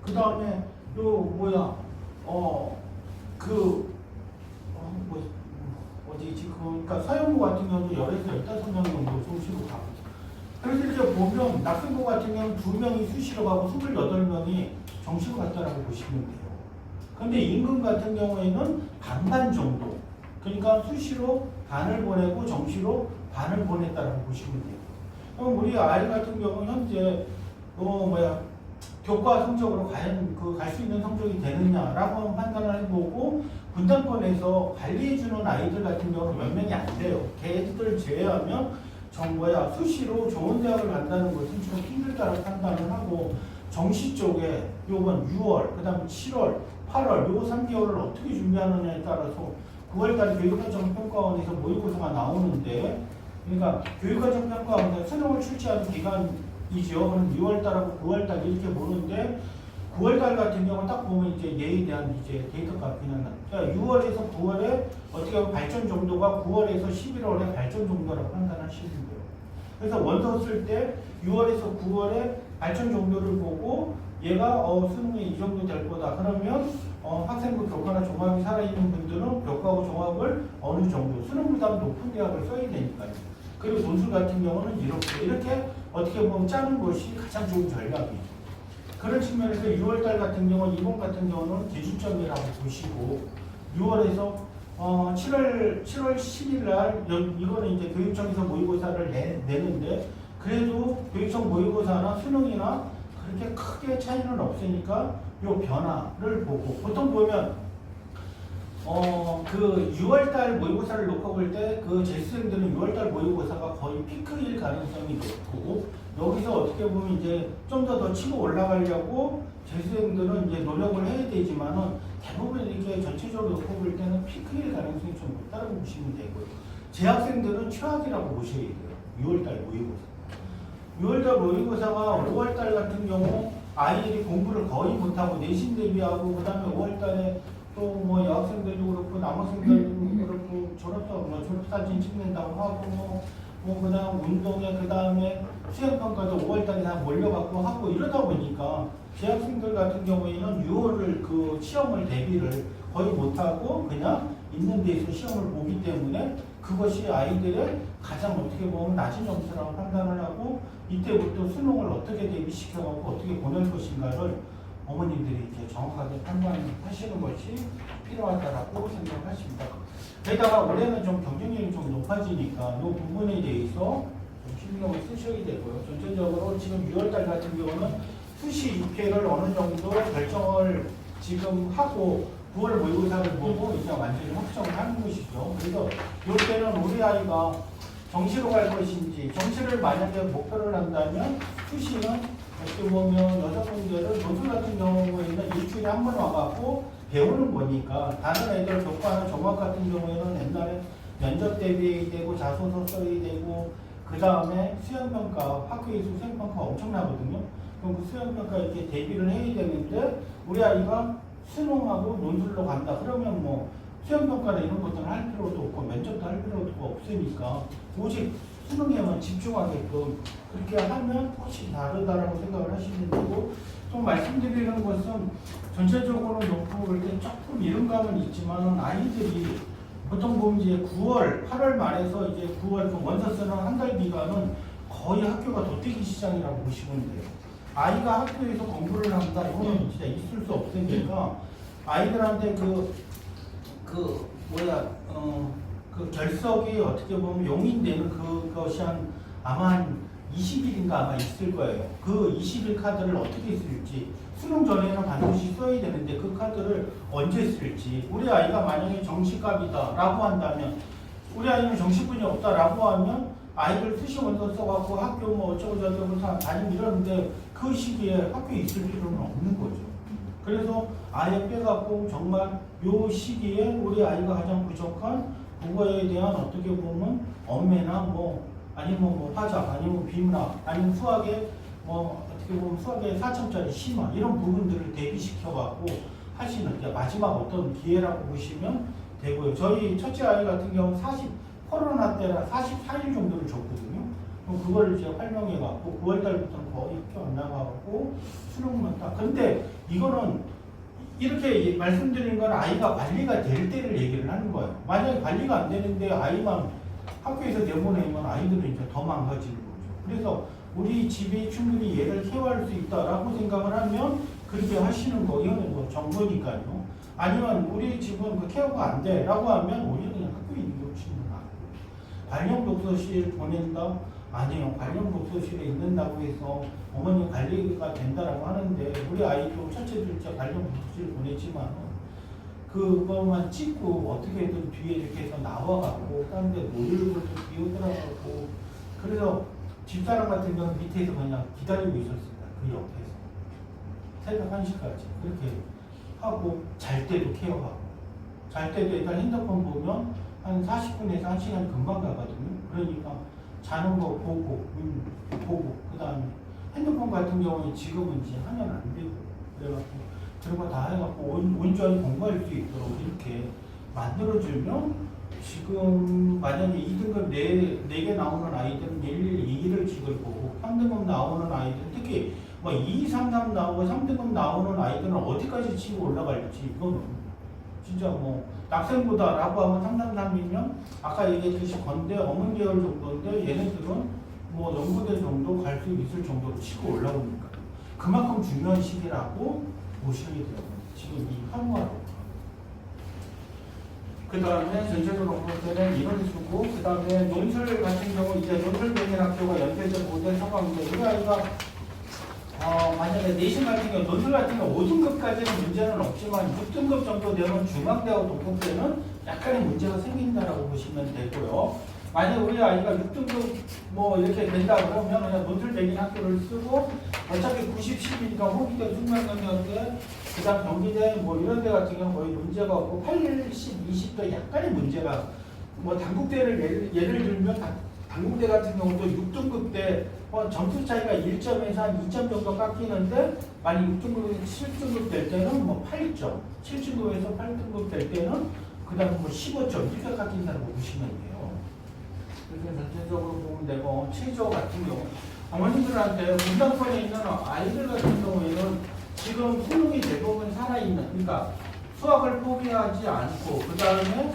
그 다음에 어디지? 그러니까 사형부 같은 경우도 10에서 15명 정도 수시로 가고. 그래서 이제 보면 낙생부 같은 경우는 2명이 수시로 가고 28명이 정시로 갔다라고 보시면 돼요. 근데 임금 같은 경우에는 반반 정도. 그러니까 수시로 반을 보내고 정시로 반을 보냈다라고 보시면 돼요. 그럼 우리 아이 같은 경우 현재 교과 성적으로 과연 갈 수 있는 성적이 되느냐라고 판단을 해보고 분당권에서 관리해주는 아이들 같은 경우는 몇 명이 안 돼요. 걔들 제외하면 수시로 좋은 대학을 간다는 것은 좀 힘들다고 판단을 하고 정시 쪽에 요번 6월, 그 다음에 7월, 8월 요 3개월을 어떻게 준비하느냐에 따라서 9월달에 교육과정평가원에서 모의고사가 나오는데 그러니까 교육과정평가원에 수능을 출제하는 기간이죠. 그럼 6월달하고 9월달 이렇게 보는데 9월달 같은 경우는 딱 보면 이제 얘에 대한 이제 데이터가 그냥 그러니까 6월에서 9월에 어떻게 보면 발전 정도가 9월에서 11월에 발전 정도라고 판단하시는 거예요. 그래서 원서 쓸 때 6월에서 9월에 발전 정도를 보고 얘가 수능에 이 정도 될 거다. 그러면 학생부 교과나 종합이 살아있는 분들은 교과하고 종합을 어느 정도 수능 부담 높은 대학을 써야 되니까요. 그리고 논술 같은 경우는 이렇게 어떻게 보면 짜는 것이 가장 좋은 전략이죠. 그런 측면에서 6월달 같은 경우, 이번 같은 경우는 기준점이라고 보시고 6월에서 7월 10일 날 이거는 이제 교육청에서 모의고사를 내는데 그래도 교육청 모의고사나 수능이나 그렇게 크게 차이는 없으니까 이 변화를 보고 보통 보면 그 6월달 모의고사를 놓고 볼 때 그 재수생들은 6월달 모의고사가 거의 피크일 가능성이 높고 여기서 어떻게 보면 이제 좀 더 치고 올라가려고 재수생들은 이제 노력을 해야 되지만은 대부분 이렇게 전체적으로 놓고 볼 때는 피크일 가능성이 좀 높다고 보시면 되고요. 재학생들은 최악이라고 보셔야 돼요. 6월달 모의고사. 6월달 모의고사가 5월달 같은 경우 아이들이 공부를 거의 못하고 내신 대비하고 그 다음에 5월달에 또 뭐 여학생들도 그렇고 남학생들도 그렇고 졸업사진 찍는다고 하고 그다음 운동회 그다음에 수행평가도 5월달에 다 몰려갖고 하고 이러다 보니까 재학생들 같은 경우에는 6월을 그 시험을 대비를 거의 못하고 그냥 있는 데에서 시험을 보기 때문에 그것이 아이들의 가장 어떻게 보면 낮은 점수라고 판단을 하고 이때부터 수능을 어떻게 대비시켜갖고 어떻게 보낼 것인가를 어머님들이 이제 정확하게 판단하시는 것이 필요하다라고 생각하십니다. 게다가 올해는 좀 경쟁률이 좀 높아지니까 이 부분에 대해서 좀 신경을 쓰셔야 되고요. 전체적으로 지금 6월달 같은 경우는 수시 6회를 어느 정도 결정을 지금 하고 9월 모의고사를 보고 이제 완전히 확정을 하는 것이죠. 그래서 이때는 우리 아이가 정시로 갈 것인지 정시를 만약에 목표를 한다면 수시는 어떻게 보면 여자분들은 논술 같은 경우에는 일주일에 한 번 와갖고 배우는 거니까 다른 애들 교과나 종합 같은 경우에는 옛날에 면접 대비해야 되고 자소서 써야 되고 그 다음에 수행평가 학교에서 수행평가 엄청나거든요. 그럼 그 수행평가 이렇게 대비를 해야 되는데 우리 아이가 수능하고 논술로 간다 그러면 뭐 수행평가나 이런 것들은 할 필요도 없고 면접도 할 필요도 없으니까 오직 수능에만 집중하게끔 그렇게 하면 훨씬 다르다라고 생각을 하시면 되고 또 말씀드리는 것은 전체적으로 놓고 볼 때 조금 이른감은 있지만은 아이들이 보통 보면 이제 9월, 8월 말에서 이제 9월 그 원서 쓰는 한 달 기간은 거의 학교가 도태기 시장이라고 보시면 돼요. 아이가 학교에서 공부를 한다 이거는 진짜 있을 수 없으니까 아이들한테 그 결석이 어떻게 보면 용인되는 그것이 아마 한 20일인가 아마 있을 거예요. 그 20일 카드를 어떻게 쓸지 수능 전에는 반드시 써야 되는데 그 카드를 언제 쓸지 우리 아이가 만약에 정시갑이다 라고 한다면 우리 아이는 정시분이 없다 라고 하면 아이들 수시 원서 써갖고 학교 뭐 어쩌고저쩌고 다니면 이러는데 그 시기에 학교에 있을 필요는 없는 거죠. 그래서 아예 빼갖고 정말 요 시기에 우리 아이가 가장 부족한 국어에 대한 어떻게 보면 엄매나 뭐 아니면 뭐 화작, 아니면 비문학, 아니면 수학에 뭐 어떻게 보면 수학에 4점짜리 심화 이런 부분들을 대비시켜갖고 하시는 이제 마지막 어떤 기회라고 보시면 되고요. 저희 첫째 아이 같은 경우는 코로나 때라 44일 정도를 줬거든요. 그럼 그걸 이제 활용해갖고 9월달부터는 거의 학교 안 나가고 수능만 딱. 근데 이거는 이렇게 말씀드린 건 아이가 관리가 될 때를 얘기를 하는 거예요. 만약에 관리가 안 되는데 아이만 학교에서 내보내면 아이들은 이제 더 망가지는 거죠. 그래서 우리 집이 충분히 얘를 케어할 수 있다라고 생각을 하면 그렇게 하시는 거, 이거는 뭐 정보니까요. 아니면 우리 집은 그 케어가 안 돼라고 하면 오히려 그냥 학교에 있는 게 훨씬 더 나아요. 관련 독서실 보낸다? 아니요. 관련 독서실에 있는다고 해서 어머니 관리가 된다라고 하는데 우리 아이도 첫째, 둘째 관련 독서실 보냈지만 그것만 찍고 어떻게든 뒤에 이렇게 해서 나와갖고 다른 데 놀이를 비우더라고. 그래서 집사람 같은 경우는 밑에서 그냥 기다리고 있었습니다. 그 옆에서. 새벽 1시까지. 그렇게 하고, 잘 때도 케어하고. 잘 때도 일단 핸드폰 보면 한 40분에서 1시간 금방 가거든요. 그러니까 자는 거 보고, 보고, 그 다음에 핸드폰 같은 경우는 지금은 이제 하면 안 되고. 그래갖고, 그런 거 다 해갖고 온전히 공부할 수 있도록 이렇게 만들어주면 지금 만약에 2등급 4개 나오는 아이들은 112를 찍을 거고 3등급 나오는 아이들은 특히 뭐 2, 3, 3 나오고 3등급 나오는 아이들은 어디까지 치고 올라갈지 이거는 진짜 뭐 낙생보다라고 하면 3, 3, 3이면 아까 얘기했듯이 건대 어문 계열 정도인데 얘네들은 뭐 연구대 정도 갈 수 있을 정도로 치고 올라오니까 그만큼 중요한 시기라고 보시게 돼요. 지금 이 한화로. 그 다음에 전체적으로 볼 때는 이런 수고, 그 다음에 논술 같은 경우 이제 논술 병행 학교가 연대전 모델 서강대. 우리 아이가 만약에 내신 같은 경우 논술 같은 경우 5등급까지는 문제는 없지만 6등급 정도 되면 중앙대하고 동국대는 약간의 문제가 생긴다라고 보시면 되고요. 만약 우리 아이가 6등급 뭐 이렇게 된다 그러면 그냥 논술 병행 학교를 쓰고 어차피 90, 10이니까 호기대, 숙명경대, 그 다음 경기대 뭐 이런 데 같은 경우는 거의 문제가 없고 80, 20도 약간의 문제가 뭐 단국대를 예를 들면 단국대 같은 경우도 6등급 때 점수 차이가 1점에서 한 2점 정도 깎이는데 만약 6등급에서 7등급 될 때는 뭐 8점, 7등급에서 8등급 될 때는 그 다음 뭐 15점 이렇게 깎인다고 보시면 돼요. 그래서 전체적으로 보면 되고 최저 같은 경우 어머님들한테 문당권에 있는 아이들 같은 경우에는 지금 수능이 대부분 살아있는, 그러니까 수학을 포기하지 않고 그 다음에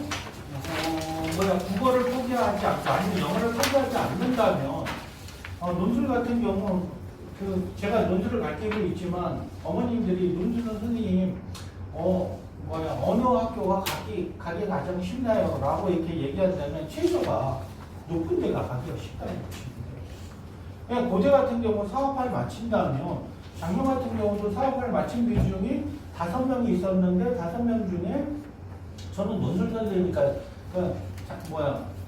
국어를 포기하지 않고 아니면 영어를 포기하지 않는다면 논술 같은 경우 제가 논술을 가르치고 있지만 어머님들이 논술은 선생님 어느 학교가 가기 가장 쉽나요? 라고 이렇게 얘기한다면 최저가 높은 데가 가기가 쉽다는 것입니다. 그냥 고대 같은 경우 사업할 마친다면 작년 같은 경우도 사업할 마친 비중이 5명이 있었는데 5명 중에 저는 논술 선생이니까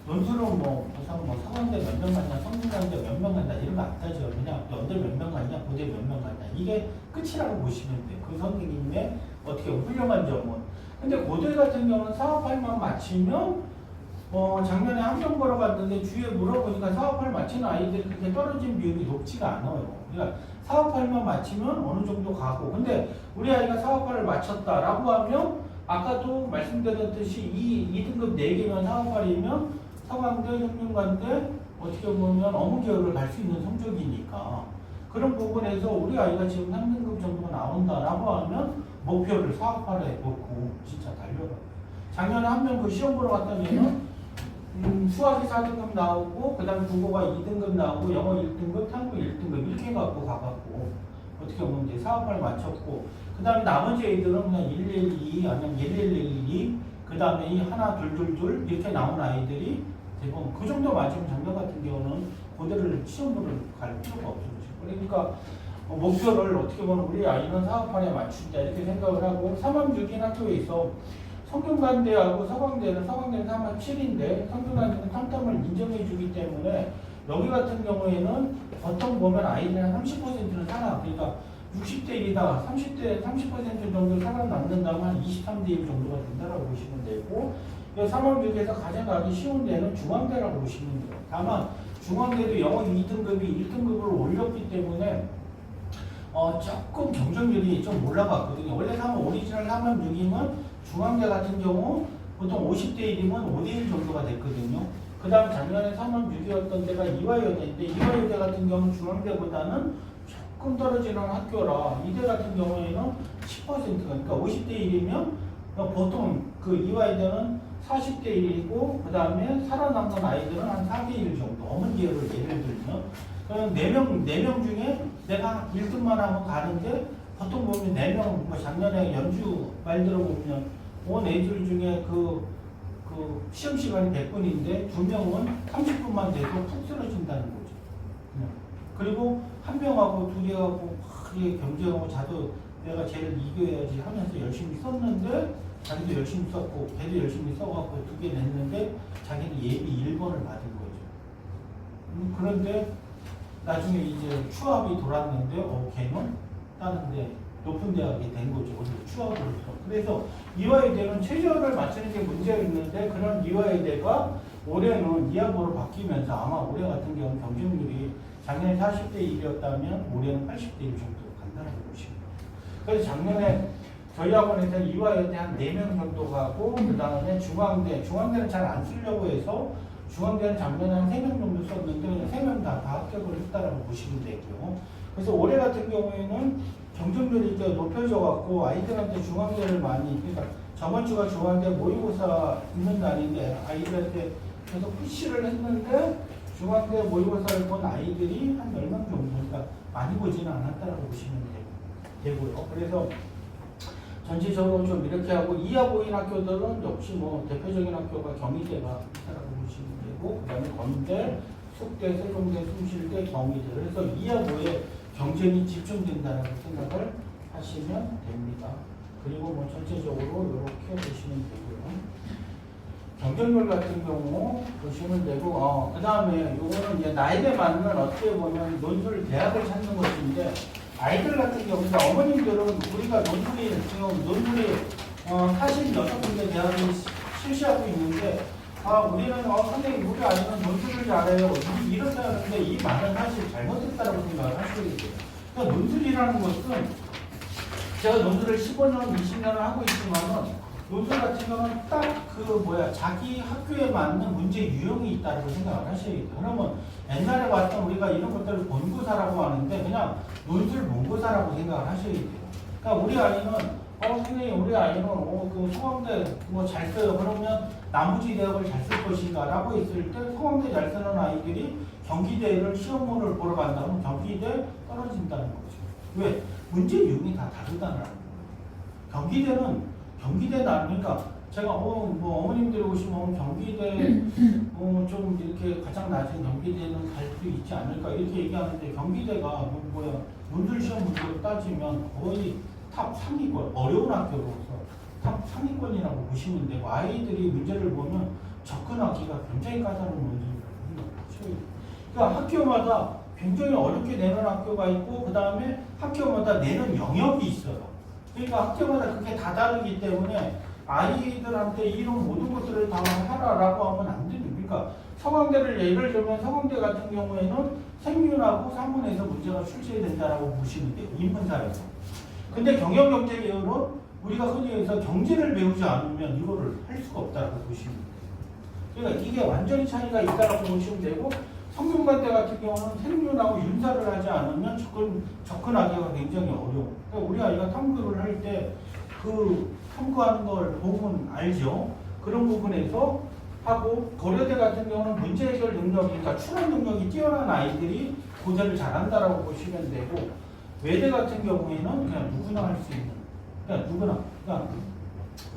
논술은 뭐 서강대 몇 명 갔냐, 성균관대 몇 명 갔냐 이런 거 안 따져요. 그냥 연대 몇 명 갔냐, 고대 몇 명 갔냐 이게 끝이라고 보시면 돼요. 그 선생님의 어떻게 훌륭한 점은. 근데 고대 같은 경우는 사업할만 마치면 작년에 한명 보러 갔는데 주위에 물어보니까 사업할 마치는 아이들이 그렇게 떨어진 비율이 높지가 않아요. 그러니까 사업할만 마치면 어느 정도 가고, 근데 우리 아이가 사업할을 마쳤다라고 하면 아까도 말씀드렸듯이 2등급 4개면 사업할이면 서강대, 혁명관대 어떻게 보면 어무계열을 갈 수 있는 성적이니까 그런 부분에서 우리 아이가 지금 3등급 정도가 나온다라고 하면 목표를 사업할에 놓고 진짜 달려가요. 작년에 한 명 그 시험 보러 갔던 얘는 수학이 4등급 나오고 그 다음에 국어가 2등급 나오고 영어 1등급, 탐구 1등급 이렇게 해갖고 가갖고 어떻게 보면 이제 사업을 마쳤고 그 다음에 나머지 애들은 그냥 112 아니면 1112 그 다음에 이 하나 둘둘둘 이렇게 나온 아이들이 대부분 그 정도 맞으면 작년 같은 경우는 고대를 시험을 갈 필요가 없어요. 그러니까 목표를 어떻게 보면 우리 아이는 사업판에 맞춘다 이렇게 생각을 하고 3학 6인 학교에 있어 성균관대하고 서강대는 3학 7인데 성균관대는 3점을 인정해 주기 때문에 여기 같은 경우에는 보통 보면 아이들이 한 30%는 살아. 그러니까 60대 1이다 30% 정도 살아남는다면 한 23대 1 정도가 된다고 보시면 되고 3학년에서 가장 가기 쉬운 데는 중앙대라고 보시면 돼요. 다만 중앙대도 영어 2등급이 1등급으로 올렸기 때문에 조금 경쟁률이 좀 올라갔거든요. 원래 오리지널 3학 6이면 중앙대 같은 경우 보통 50대 1이면 5대 1 정도가 됐거든요. 그 다음 작년에 3학 6이었던 데가 이화여대인데 이화여대 같은 경우는 중앙대보다는 조금 떨어지는 학교라 이대 같은 경우에는 10%가 그러니까 50대 1이면 보통 그 이화여대는 40대 1이고 그 다음에 살아남는 아이들은 한 4대 1 정도 어머니를 예를 들면 그럼 4명 중에 내가 1등만 하면 가는데 보통 보면 4명 뭐 작년에 연주 말 들어보면 온 애들 중에 그 시험 시간이 100분인데 2명은 30분만 돼도 푹 쓰러진다는 거죠. 그리고 한 명하고 두 개하고 크게 경쟁하고 자도 내가 쟤를 이겨야지 하면서 열심히 썼는데 자기도 열심히 썼고 걔도 열심히 써갖고 2개 냈는데 자기는 예비 1번을 받은 거죠. 그런데 나중에 이제 추합이 돌았는데 걔는 다른데 높은 대학이 된 거죠. 추합으로. 그래서 이화여대는 최저를 맞추는 게 문제가 있는데 그런 이화여대가 올해는 2학으로 바뀌면서 아마 올해 같은 경우는 경쟁률이 작년에 40대 1이었다면 올해는 80대 1 정도 간다고 보시면 돼요. 그래서 작년에 저희 학원에서 이화여대 한 4명 정도 가고 그 다음에 중앙대는 잘 안 쓰려고 해서 중앙대는 작년에 한 3명 정도 썼는데 그냥 3명 다 합격을 했다라고 보시면 되고요. 그래서 올해 같은 경우에는 경쟁률이 이렇게 높여져 갖고 아이들한테 중앙대를 많이 그러니까 저번 주가 중앙대 모의고사 있는 날인데 아이들한테 계속 푸시를 했는데 중앙대 모의고사를 본 아이들이 한 10명 정도 그러니까 많이 보지는 않았다라고 보시면 되고요. 그래서 전체적으로 좀 이렇게 하고 이하 보인 학교들은 역시 뭐 대표적인 학교가 경희대가 있다라고 보시면 되고 그다음에 건대, 숙대, 세종대, 숭실대, 경희대 그래서 이하 보에 경쟁이 집중된다라고 생각을 하시면 됩니다. 그리고 뭐 전체적으로 이렇게 보시면 되고요. 경쟁률 같은 경우 보시면 되고 그 다음에 요거는 이제 나이에 맞는 어떻게 보면 논술 대학을 찾는 것인데 아이들 같은 경우 어머님들은 우리가 논술이 46군데 대학을 실시하고 있는데 우리는 선생님 우리 아이는 논술을 잘해요 이렇게 하는데 이 말은 사실 잘못했다고 생각을 하시겠죠. 그러니까 논술이라는 것은 제가 논술을 15년, 20년을 하고 있지만은 논술 같은 경우는 딱 자기 학교에 맞는 문제 유형이 있다고 생각을 하셔야겠죠. 그러면 옛날에 봤던 우리가 이런 것들을 본고사라고 하는데 그냥 논술 본고사라고 생각을 하셔야 돼요. 그러니까 우리 아이는 선생님 우리 아이는 그 서강대 뭐 잘 써요. 그러면 남부지 대학을 잘 쓸 것인가 라고 했을 때 서강대 잘 쓰는 아이들이 경기대를 시험을 보러 간다면 경기대 떨어진다는 거죠. 왜? 문제 유형이 다 다르다는 거예요. 경기대는 그러니까 제가 뭐 어머님들이 오시면 경기대 좀 이렇게 가장 낮은 경기대는 갈 수 있지 않을까 이렇게 얘기하는데 경기대가 논술 시험 문제로 따지면 거의 탑 3위권 어려운 학교로서 탑 3위권이라고 보시면 되고 아이들이 문제를 보면 접근하기가 굉장히 까다로운 문제입니다. 그러니까 학교마다 굉장히 어렵게 내는 학교가 있고 그 다음에 학교마다 내는 영역이 있어요. 그러니까 학교마다 그게 다 다르기 때문에 아이들한테 이런 모든 것들을 다 하라라고 하면 안 됩니다. 그러니까 서강대를 예를 들면 서강대 같은 경우에는 생윤하고 사문에서 문제가 출제된다라고 보시면 돼요. 인문사에서. 근데 경영경제계열은 우리가 흔히 해서 경제를 배우지 않으면 이거를 할 수가 없다라고 보시면 돼요. 그러니까 이게 완전히 차이가 있다라고 보시면 되고 성균관대 같은 경우는 생윤하고 윤사를 하지 않으면 접근하기가 굉장히 어려워. 그러니까 우리 아이가 탐구를 할 때 그 탐구하는 걸 보면 알죠. 그런 부분에서 하고 고려대 같은 경우는 문제 해결 능력이 그러니까 추론 능력이 뛰어난 아이들이 고대를 잘한다라고 보시면 되고 외대 같은 경우에는 그냥 누구나 할 수 있는 그러니까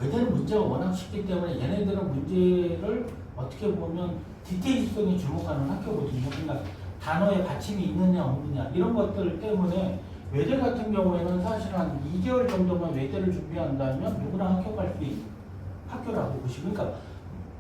외대는 문제가 워낙 쉽기 때문에 얘네들은 문제를 어떻게 보면 디테일성에 주목하는 학교거든요. 그러니까 단어에 받침이 있느냐 없느냐 이런 것들 때문에 외대 같은 경우에는 사실 한 2개월 정도만 외대를 준비한다면 누구나 합격할 수 있는 학교라고 보시고 그러니까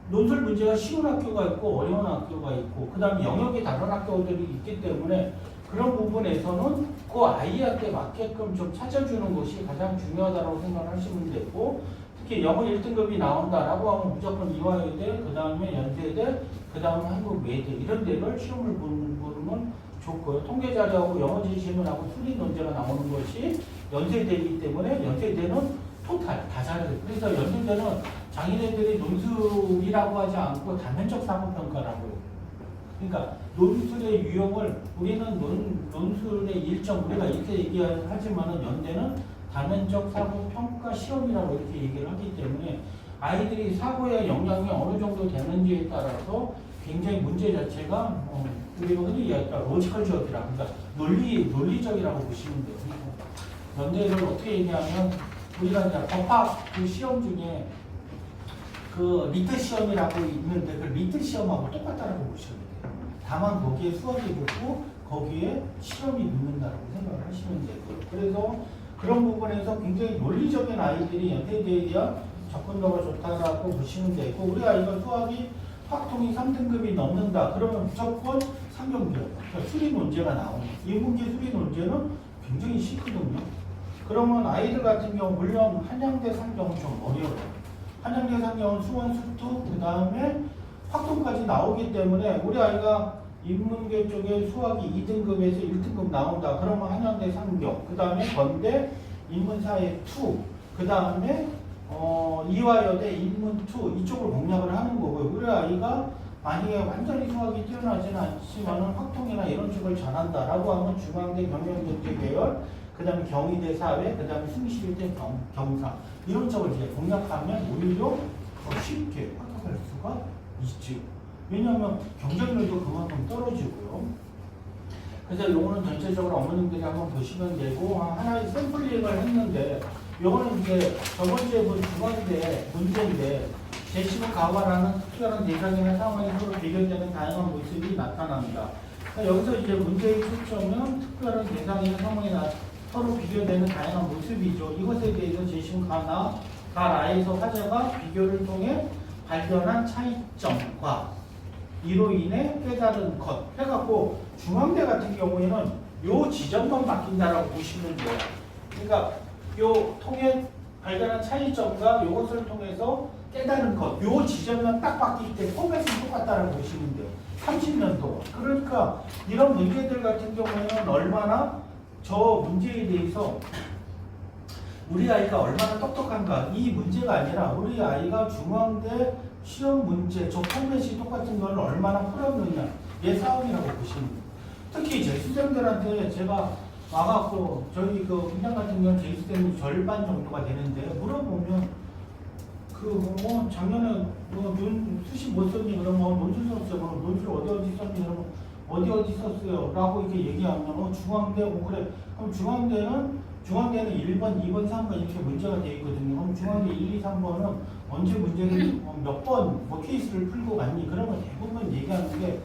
논술 문제가 쉬운 학교가 있고 어려운 학교가 있고 그 다음에 영역이 다른 학교들이 있기 때문에 그런 부분에서는 그 아이한테 맞게끔 좀 찾아주는 것이 가장 중요하다고 생각하시면 되고 특히 영어 1등급이 나온다라고 하면 무조건 이화여대, 그 다음에 연세대, 그 다음에 한국외대 이런 데를 시험을 보면 좋고요. 통계 자료하고 영어 지시문하고 풀이 논제가 나오는 것이 연세대이기 때문에 연세대는 토탈 다 잘해요. 그래서 연세대는 장인애들이 논술이라고 하지 않고 단면적 사고평가라고 해요. 그러니까 논술의 유형을 우리는 논술의 일정 우리가 이렇게 얘기하지만은 연대는 다면적 사고 평가 시험이라고 이렇게 얘기를 하기 때문에 아이들이 사고의 영향이 어느 정도 되는지에 따라서 굉장히 문제 자체가 우리가 흔히 얘기할까 로지컬적이라 그러니까 논리적이라고 보시면 돼요. 연대를 어떻게 얘기하면 우리가 이제 법학 그 시험 중에 그 리트 시험이라고 있는데 그 리트 시험하고 똑같다라고 보시면 돼요. 다만 거기에 수학이 붙고 거기에 실험이 붙는다라고 생각을 하시면 되고요. 그래서 그런 부분에서 굉장히 논리적인 아이들이 연세대에 대한 접근도가 좋다라고 보시면 되고 우리 아이가 수학이 확통이 3등급이 넘는다. 그러면 무조건 상경비요. 그러니까 수리 논제가 나오는 인문계 수리 논제는 굉장히 쉽거든요. 그러면 아이들 같은 경우 물론 한양대 상경은 좀 어려워요. 한양대 상경은 수원, 수투, 그 다음에 확통까지 나오기 때문에 우리 아이가 인문계 쪽에 수학이 2등급에서 1등급 나온다. 그러면 한양대 상경, 그 다음에 건대 인문사회 2, 그 다음에 이화여대 인문 2 이쪽을 공략을 하는 거고요. 우리 아이가 만약에 완전히 수학이 뛰어나지는 않지만은 확통이나 이런 쪽을 잘한다라고 하면 중앙대 경영경제 계열, 그 다음에 경희대 사회, 그 다음에 숭실대 경사 이런 쪽을 이제 공략하면 오히려 더 쉽게 합격할 수가 있죠. 왜냐하면 경쟁률도 그만큼 떨어지고요. 그래서 요거는 전체적으로 어머님들이 한번 보시면 되고 하나의 샘플링을 했는데 요거는 이제 저번주에 본 중앙대 문제인데 재시문 가화라는 특별한 대상이나 상황이 서로 비교되는 다양한 모습이 나타납니다. 그러니까 여기서 이제 문제의 초점은 특별한 대상이나 상황이 서로 비교되는 다양한 모습이죠. 이것에 대해서 재시문 가나 가라에서 화제가 비교를 통해 발견한 차이점과 이로 인해 깨달은 것 해갖고 중앙대 같은 경우에는 요 지점만 바뀐다라고 보시면 돼요. 그러니까 요 통해 발견한 차이점과 요것을 통해서 깨달은 것, 요 지점만 딱 바뀔 때 포맷은 똑같다라고 보시면 돼요. 30년 동안. 그러니까 이런 문제들 같은 경우에는 얼마나 저 문제에 대해서 우리 아이가 얼마나 똑똑한가 이 문제가 아니라 우리 아이가 중앙대 시험 문제, 저 포맷이 똑같은 걸 얼마나 풀었느냐 얘 싸움이라고 보시면 돼요. 특히 재수생들한테 제가 와갖고 저희 그 분장 같은 경우는 재수생이 절반 정도가 되는데 물어보면 작년에 수시 못 썼니 그러면 논술 썼어요. 그럼 논술 어디 썼니 그러면 어디 썼어요 라고 이렇게 얘기하면 중앙대 그래 그럼 중앙대는 1번, 2번, 3번 이렇게 문제가 되어 있거든요. 그럼 중앙대 1, 2, 3번은 언제 문제를 몇 번 케이스를 풀고 갔니? 그러면 대부분 얘기하는 게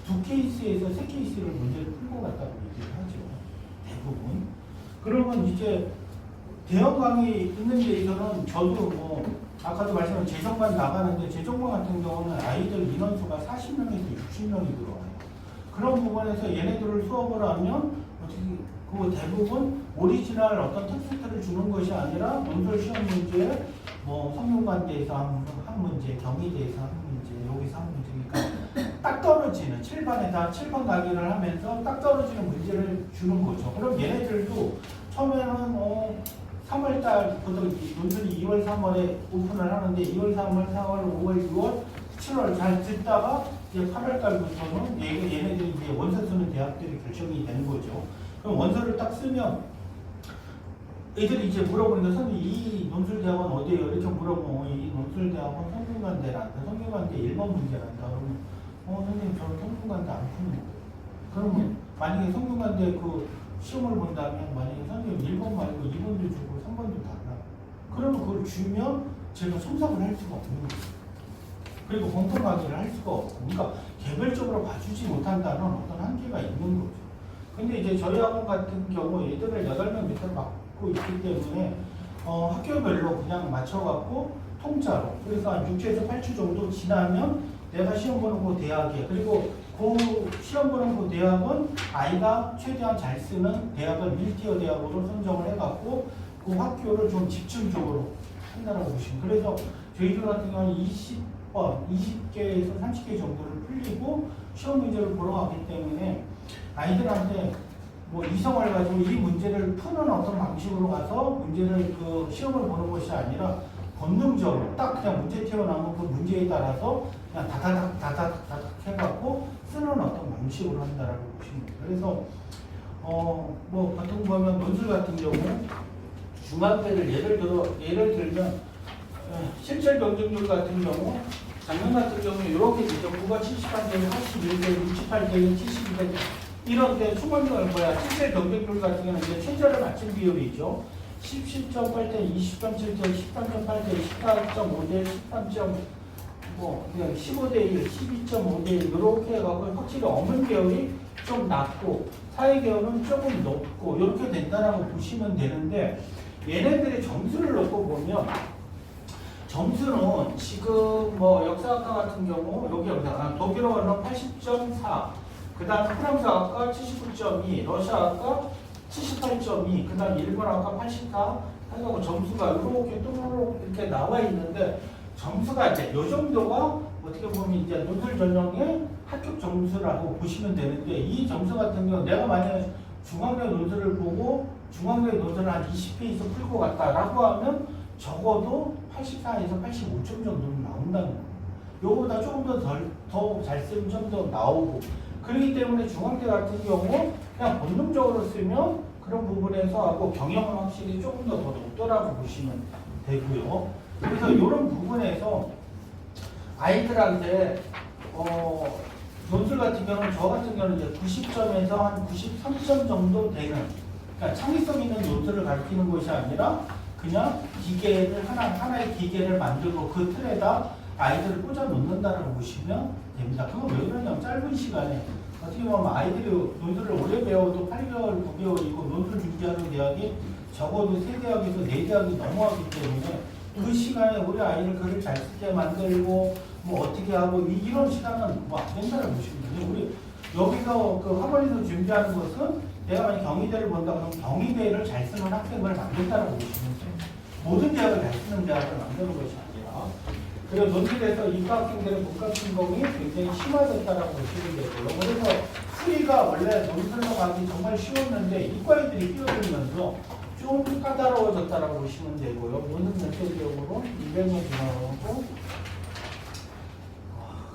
2케이스에서 3케이스를 문제를 풀고 갔다고 얘기를 하죠. 대부분. 그러면 이제 대형 강의 있는 데에서는 저도 아까도 말씀한 재정반 나가는데 재정반 같은 경우는 아이들 인원수가 40명에서 60명이 들어와요. 그런 부분에서 얘네들을 수업을 하면 그 대부분 오리지널 어떤 텍스트를 주는 것이 아니라 논술 시험 문제, 성균관대에서 한 문제, 경희대에서 한 문제, 여기서 한 문제니까 딱 떨어지는 7번 가기를 하면서 딱 떨어지는 문제를 주는 거죠. 그럼 얘네들도 처음에는 3월달부터 논술이 2월, 3월에 오픈을 하는데 2월, 3월, 4월, 5월, 6월, 7월 잘 듣다가 이제 8월달부터는 얘네들이 이제 원서 쓰는 대학들이 결정이 되는 거죠. 그럼 원서를 딱 쓰면 애들이 이제 물어보니까 선생님 이 논술대학원 어디에요? 이렇게 물어보면 이 논술대학원 성균관대란다. 성균관대 1번 문제란다. 그러면 선생님 저는 성균관대 안 푸는 거예요. 그러면 만약에 성균관대 그 시험을 본다면 만약에 선생님 1번 말고 2번도 주고 3번도 달라. 그러면 그걸 주면 제가 첨삭을 할 수가 없는 거예요. 그리고 공통 강의를 할 수가 없고 그러니까 개별적으로 봐주지 못한다는 어떤 한계가 있는 거죠. 근데 이제 저희 학원 같은 경우 애들을 8명 밑으로 맡고 있기 때문에 학교별로 그냥 맞춰갖고 통짜로 그래서 한 6주에서 8주 정도 지나면 내가 시험 보는 그 대학에 그리고 그 시험 보는 그 대학은 아이가 최대한 잘 쓰는 대학을 1티어 대학으로 선정을 해갖고 그 학교를 좀 집중적으로 한다라고 보시면. 그래서 저희들 같은 경우는 20번, 20개에서 30개 정도를 풀리고 시험 문제를 보러 가기 때문에 아이들한테 뭐 이성을 가지고 이 문제를 푸는 어떤 방식으로 가서 문제를 그 시험을 보는 것이 아니라 본능적으로 딱 그냥 문제 튀어나오면 그 문제에 따라서 그냥 다다닥 해갖고 쓰는 어떤 방식으로 한다라고 보시면 돼요. 그래서 뭐 보통 보면 논술 같은 경우 중학교를 예를 들면 실질 경쟁률 같은 경우 작년 같은 경우 이렇게 되죠. 9가 71대, 81대, 68대, 72대 이런데 총합력은 실질 경쟁률 같은 경우는 이제 최저를 맞춘 비율이죠. 17.8대, 20.7대, 13.8대, 14.5대, 15대 1, 12.5대 1 이렇게 해갖고 확실히 어문 계열이 좀 낮고 사회 계열은 조금 높고 이렇게 된다라고 보시면 되는데 얘네들의 점수를 놓고 보면 점수는 지금 뭐 역사학과 같은 경우 여기 역사학과 독일어는 80.4 그 다음 프랑스학과 79.2 러시아학과 78.2 그 다음 일본학과 84 하고 점수가 이렇게 또 이렇게 나와 있는데 점수가 이제 이 정도가 어떻게 보면 이제 논술 전형의 합격 점수라고 보시면 되는데 이 점수 같은 경우 내가 만약에 중학교 논술을 보고 중학교 논술을 한 20페이지 풀고 갔다라고 하면 적어도 84에서 85점 정도는 나온다는 거예요. 요거보다 조금 더 잘 쓰면 좀 더 나오고 그렇기 때문에 중학교 같은 경우 그냥 본능적으로 쓰면 그런 부분에서 하고 경영은 확실히 조금 더 높더라고 보시면 되고요. 그래서 이런 부분에서 아이들한테 논술 같은 경우는 저 같은 경우는 이제 90점에서 한 93점 정도 되는 그러니까 창의성 있는 논술을 가르치는 것이 아니라 그냥 기계를 하나의 기계를 만들고 그 틀에다 아이들을 꽂아 놓는다라고 보시면 됩니다. 그건 왜 그러냐면 짧은 시간에 어떻게 보면 아이들이 논술을 오래 배워도 8개월, 9개월이고 논술 준비하는 대학이 적어도 3대학에서 4대학이 넘어가기 때문에 그 시간에 우리 아이를 글을 잘 쓰게 만들고 뭐 어떻게 하고 이런 시간은 뭐 안 된다고 보시면 돼요. 우리 여기서 그 학원에서 준비하는 것은 내가 만약 경희대를 본다 그러면 경희대를 잘 쓰는 학생을 만든다고 보시면 돼요. 모든 대학을 잘 쓰는 대학을 만드는 것이 아니라 그리고 논술에서 이과 학생들의 복합 침공이 굉장히 심화됐다고 보시면 되고요. 그래서 풀이가 원래 논술로 가기 정말 쉬웠는데 이과애들이 뛰어들면서 좀 까다로워졌다고 보시면 되고요. 모든 전체적으로 200명 지나가고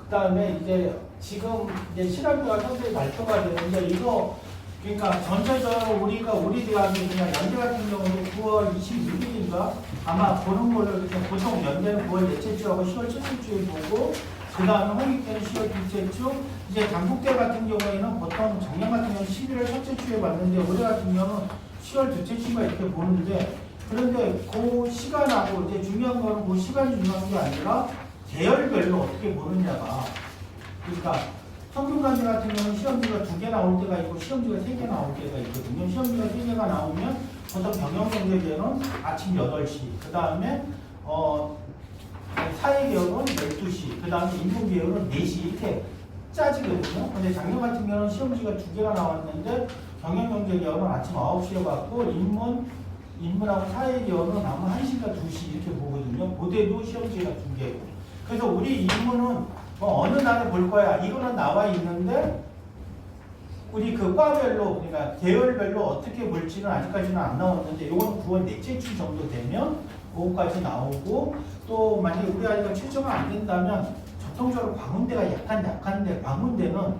그 다음에 이제 지금 이제 실험비가 상당히 발표가 되는데 이거 그러니까 전체적으로 우리 대학이 그냥 연대 같은 경우는 9월 26일인가 아마 보는 걸로 이렇게 보통 연대는 9월 넷째 주하고 10월 첫째 주에 보고 그 다음에 홍익대는 10월 둘째 주 이제 당국대 같은 경우에는 보통 작년 같은 경우는 11월 첫째 주에 봤는데 올해 같은 경우는 10월 둘째 주가 이렇게 보는데 그런데 그 시간하고 이제 중요한 거는 그 시간이 중요한 게 아니라 계열별로 어떻게 보느냐가 그러니까 성균관대 같은 경우는 시험지가 2개 나올 때가 있고 시험지가 3개 나올 때가 있거든요. 시험지가 3개가 나오면 보통 경영경제계는 아침 8시 그 다음에 사회계열은 12시 그 다음에 인문계열은 4시 이렇게 짜지거든요. 근데 작년 같은 경우는 시험지가 2개가 나왔는데 경영경제계열은 아침 9시에 받고 인문하고 사회계열은 아마 1시가 2시 이렇게 보거든요. 고대도 시험지가 2개고 그래서 우리 인문은 어느 날에 볼 거야 이거는 나와 있는데 우리 그 과별로 그러니까 계열별로 어떻게 볼지는 아직까지는 안 나왔는데 이거는 9월 넷째 주 정도 되면 그거까지 나오고 또 만약에 우리 아이가 최저가 안 된다면 전통적으로 광운대가 약한데 광운대는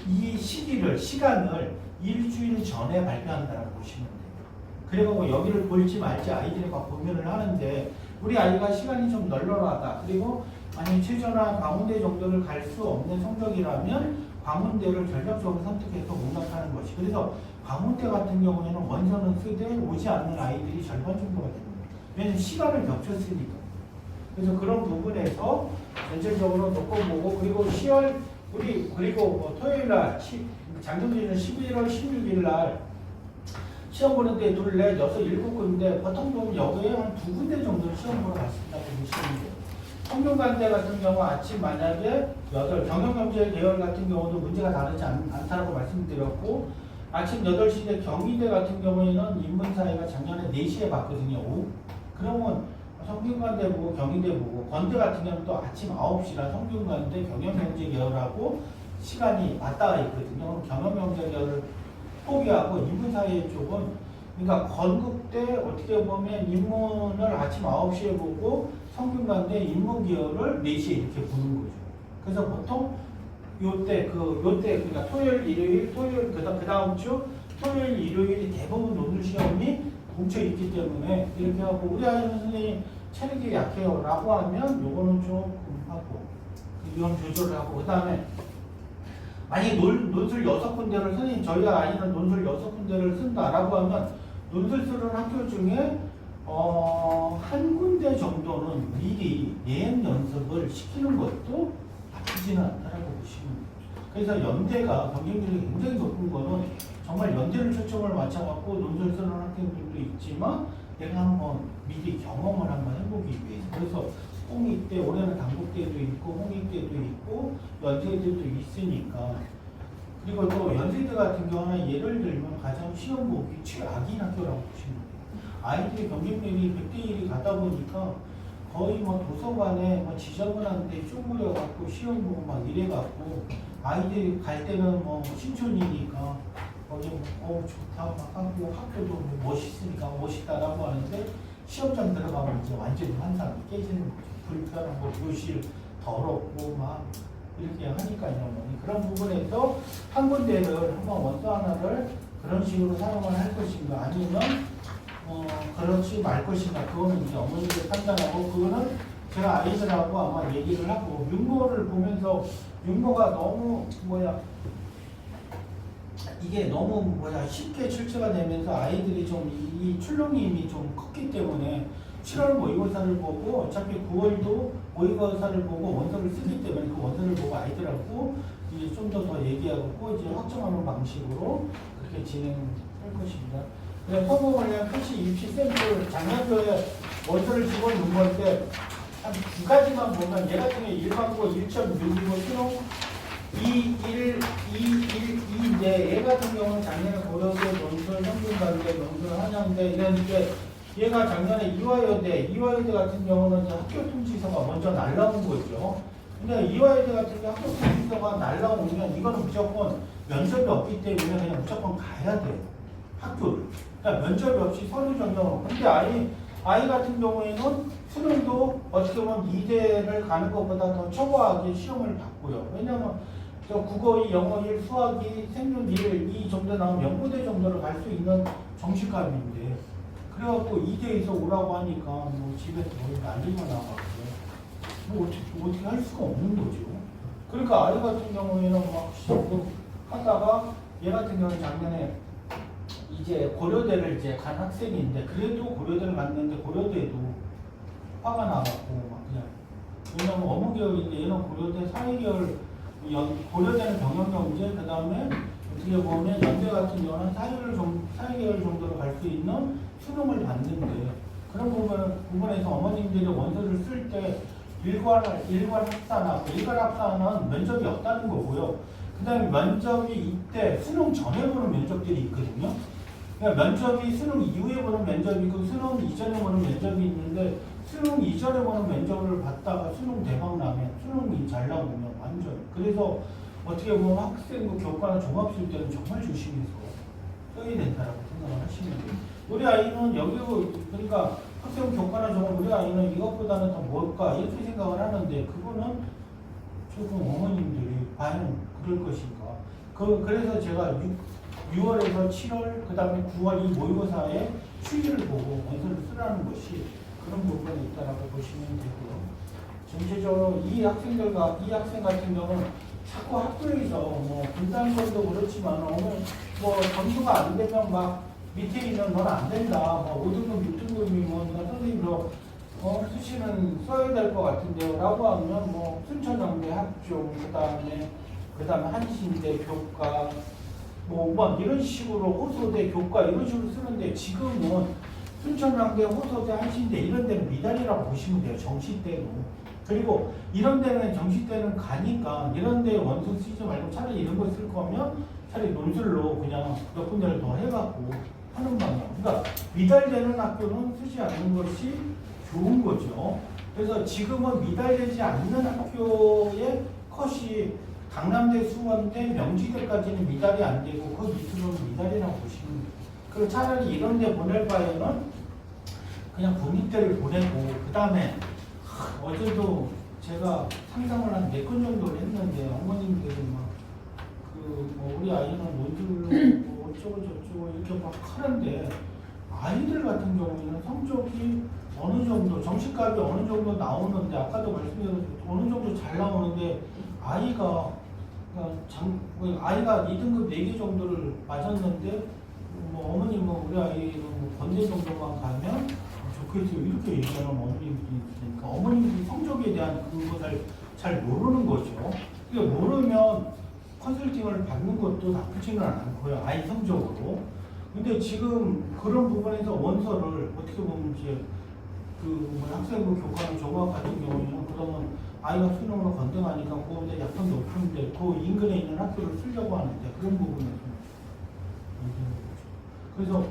이 시간을 일주일 전에 발표한다고 보시면 돼요. 그리고 여기를 볼지 말지 아이들이 막 고민을 하는데 우리 아이가 시간이 좀 널널하다 그리고 아니 최저나 광운대 정도를 갈 수 없는 성적이라면 광운대를 전략적으로 선택해서 공략하는 것이 그래서 광운대 같은 경우에는 원서는 쓰되 오지 않는 아이들이 절반 정도가 됩니다. 왜냐하면 시간을 겹쳤으니까. 그래서 그런 부분에서 전체적으로 놓고 보고 그리고 10월 그리고 뭐 토요일날 작년에는 11월 16일 날 시험 보는데 둘, 넷, 6, 7군데 보통 보면 여기에 한 2군데 정도 시험 보러 갔습니다. 보시면 돼요. 성균관대 같은 경우 아침 만약에 8, 경영경제 계열 같은 경우도 문제가 다르지 않다고 말씀드렸고 아침 8시에 경희대 같은 경우에는 인문사회가 작년에 4시에 봤거든요. 그러면 성균관대 보고 경희대 보고 건대 같은 경우는 또 아침 9시라 성균관대 경영경제계열하고 시간이 맞닿아 있거든요. 경영경제계열을 포기하고 인문사회 쪽은 그러니까 건국대 어떻게 보면 인문을 아침 9시에 보고 성균관대 인문계열을 4시에 이렇게 보는 거죠. 그래서 보통 요때 그러니까 토요일 일요일 토요일 그 다음 주 토요일 일요일이 대부분 논술 시험이 뭉쳐 있기 때문에 이렇게 하고 우리 아이는 선생님 체력이 약해요 라고 하면 요거는 조금 하고 이건 조절을 하고 그 다음에 만약에 논술 6군데를 선생님 저희 아이는 논술 6군데를 쓴다라고 하면 논술 쓰는 학교 중에 한 군데 정도는 미리 예행 연습을 시키는 것도 나쁘지는 않다라고 보시면 돼요. 그래서 연대가 경쟁률이 굉장히 높은 거는 정말 연대를 초점을 맞춰갖고 논술 쓰는 학생들도 있지만 내가 한번 미리 경험을 한번 해보기 위해서 그래서 홍익 때 올해는 당국대도 있고 홍익 때도 있고 연세대도 있으니까 그리고 또 연세대 같은 경우는 예를 들면 가장 시험 보기 최악인 학교라고 보시면 돼요. 아이들이 경쟁률이 100대 1이 가다 보니까 거의 뭐 도서관에 뭐 지저분한데 쪼그려갖고 시험 보고 막 이래갖고 아이들이 갈 때는 뭐 신촌이니까 거기 좋다 막 하고 학교도 뭐 멋있으니까 멋있다라고 하는데 시험장 들어가면 이제 완전히 환상이 깨지는 거죠. 불편하고 교실 더럽고 막 이렇게 하니까요. 그런 부분에서 한 군데를 한번 원서 하나를 그런 식으로 사용을 할 것인가 아니면 그렇지 말 것인가 그거는 이제 어머니들 판단하고 그거는 제가 아이들하고 아마 얘기를 하고 윤모를 보면서 윤모가 너무 이게 너무 쉽게 출제가 되면서 아이들이 좀 이 출렁임이 좀 컸기 때문에 7월 모의고사를 보고 어차피 9월도 모의고사를 보고 원서를 쓰기 때문에 그 원서를 보고 아이들하고 이제 좀 더 얘기하고 이제 확정하는 방식으로 그렇게 진행할 것입니다. 그래서 성공을 표시 입시 샘플 작년도에 원서를 집어넣은 건데 한 두 가지만 보면 얘 같은 경우에 일반고 1.6이고 수능 2인데 얘 같은 경우는 작년에 고려대 논술, 성균관대 논술, 한양대 이랬는데 얘가 작년에 이화여대 같은 경우는 이제 학교 통지서가 먼저 날라온 거죠. 근데 이화여대 같은 경우 학교 통지서가 날라오면 이거는 무조건 면접이 없기 때문에 그냥 무조건 가야 돼요. 학교를. 그러니까 면접이 없이 서류 전형으로. 근데 아이 같은 경우에는 수능도 어떻게 보면 이대를 가는 것보다 더 초과하게 시험을 봤고요. 왜냐면 국어 2, 영어 1, 수학 2, 생명 1 이 정도 나오면 연구대 정도로 갈 수 있는 정시감인데 그래갖고 이대에서 오라고 하니까 뭐 집에서 난리가 나가지고 뭐 어떻게 할 수가 없는 거죠. 그러니까 아이 같은 경우에는 막 시험 하다가 얘 같은 경우는 작년에 이제 고려대를 이제 간 학생인데 그래도 고려대를 갔는데 고려대도 화가 나갖고 막 그냥 왜냐면 어문계열인데 얘는 고려대 사회계열 고려대는 경영경제 그 다음에 어떻게 보면 연대 같은 경우는 사회계열 정도로 갈 수 있는 수능을 봤는데 그런 부분에서 어머님들이 원서를 쓸 때 일괄 합산하고 일괄 합산은 면접이 없다는 거고요. 그 다음에 면접이 이때 수능 전에 보는 면접들이 있거든요. 그러니까 면접이 수능 이후에 보는 면접이 있고 수능 이전에 보는 면접이 있는데 수능 이전에 보는 면접을 봤다가 수능 대박 나면 수능이 잘 나오면 완전 그래서 어떻게 보면 학생부 교과나 종합시험 때는 정말 조심해서 써야 된다라고 생각을 하시면 돼요. 우리 아이는 여기로 그러니까 학생 교과나 종합 우리 아이는 이것보다는 더 뭘까 이렇게 생각을 하는데 그거는 조금 어머님들이 과연 그럴 것인가. 그래서 제가 6월에서 7월 그 다음에 9월 이 모의고사에 추이를 보고 원서를 쓰라는 것이 그런 부분이 있다라고 보시면 되고요. 전체적으로 이 학생 같은 경우는 자꾸 학교에서 뭐 분단권도 그렇지만 오늘 뭐 점수가 안 되면 막 밑에 있는 넌 안 된다. 뭐 5등급, 6등급이면 선생님 수시는 써야 될 것 같은데요. 라고 하면 뭐 순천향대 학종 그 다음에 한신대 교과 뭐 5번 이런 식으로 호소대 교과 이런 식으로 쓰는데 지금은 순천향대 호소대 한신대 이런 데는 미달이라고 보시면 돼요. 정시 때도. 그리고 이런 데는 정시 때는 가니까 이런 데 원서 쓰지 말고 차라리 이런 거 쓸 거면 차라리 논술로 그냥 몇 군데를 더 해갖고 하는 방향. 그러니까 미달되는 학교는 쓰지 않는 것이 좋은 거죠. 그래서 지금은 미달되지 않는 학교의 컷이 강남대, 수원대, 명지대까지는 미달이 안 되고 그 밑으로는 미달이라고 보시면 돼요. 그리고 차라리 이런 데 보낼 바에는 그냥 국립대를 보내고 그 다음에 어제도 제가 상상을 한 4건 정도를 했는데 어머님들이 막뭐 우리 아이는 원주를 뭐 어쩌고 저쩌고 이렇게 막 하는데 아이들 같은 경우에는 성적이 어느 정도 정시값이 어느 정도 나오는데 아까도 말씀드렸듯이 어느 정도 잘 나오는데 아이가 아이가 2등급 4개 정도를 맞았는데 뭐 어머님은 우리 아이는 뭐 건대 정도만 가면 좋겠어요 이렇게 얘기하는 어머님들이 있으니까 어머님들이 성적에 대한 그것을 잘 모르는 거죠. 그러니까 모르면 컨설팅을 받는 것도 나쁘지는 않고요 아이 성적으로. 근데 지금 그런 부분에서 원서를 어떻게 보면 이제 그 학생부 교과는 종합 같은 경우에는 그러면 아이가 수능으로 건등하니까 그거보다 약간 높은데 그 인근에 있는 학교를 쓰려고 하는데 그런 부분에서 그래서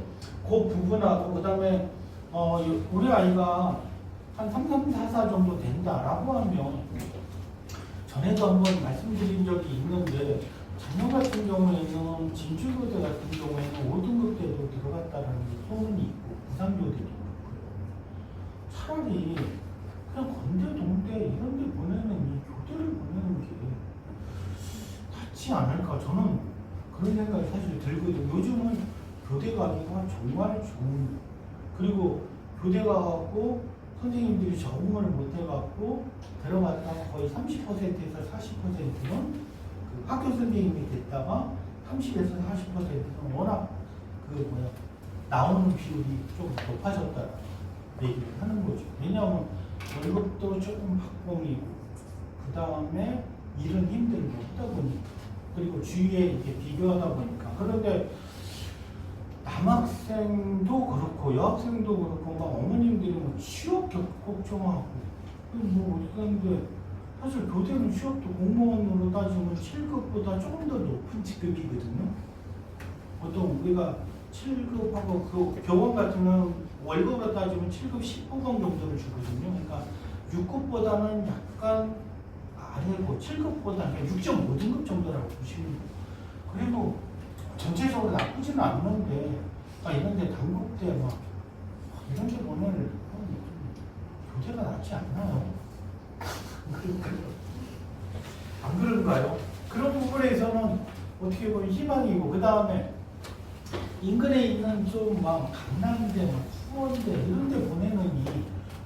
그 부분하고 그 다음에 우리 아이가 한 3, 3, 4, 4 정도 된다라고 하면 전에도 한번 말씀드린 적이 있는데 작년 같은 경우에는 진주교대 같은 경우에는 5등급 때도 들어갔다라는 소문이 있고 부산교대도 그렇고요. 차라리 그냥 건대, 동대 이런 데 보내는 이 교대를 보내는 게 낫지 않을까 저는 그런 생각이 사실 들거든요. 요즘은 교대 가기가 정말 좋은 그리고 교대 가갖고 선생님들이 적응을 못 해갖고 들어갔다가 거의 30%에서 40%는 그 학교 선생님이 됐다가 30에서 40%는 워낙 나오는 비율이 좀 높아졌다는 얘기를 하는 거죠. 왜냐하면 월급도 조금 박봉이고 그 다음에 일은 힘들고 하다 보니까 그리고 주위에 이렇게 비교하다 보니까 그런데 남학생도 그렇고 여학생도 그렇고 막 어머님들이 뭐 취업 걱정하고 뭐 그런데 사실 교대는 취업도 공무원으로 따지면 7급보다 조금 더 높은 직급이거든요. 보통 우리가 7급하고 그 교원 같으면 월급으로 따지면 7급 10호봉 정도를 주거든요. 그러니까 6급보다는 약간 아래고 7급보다 6.5등급 정도라고 보시면 돼요. 그래도 전체적으로 나쁘지는 않는데 이런데 단국대 막 이런 데 보내는 교대가 낫지 않나요? 안 그런가요? 그런 부분에서는 어떻게 보면 희망이고 그 다음에 인근에 있는 좀 막 강남대, 막 수원대 이런 데 보내는 이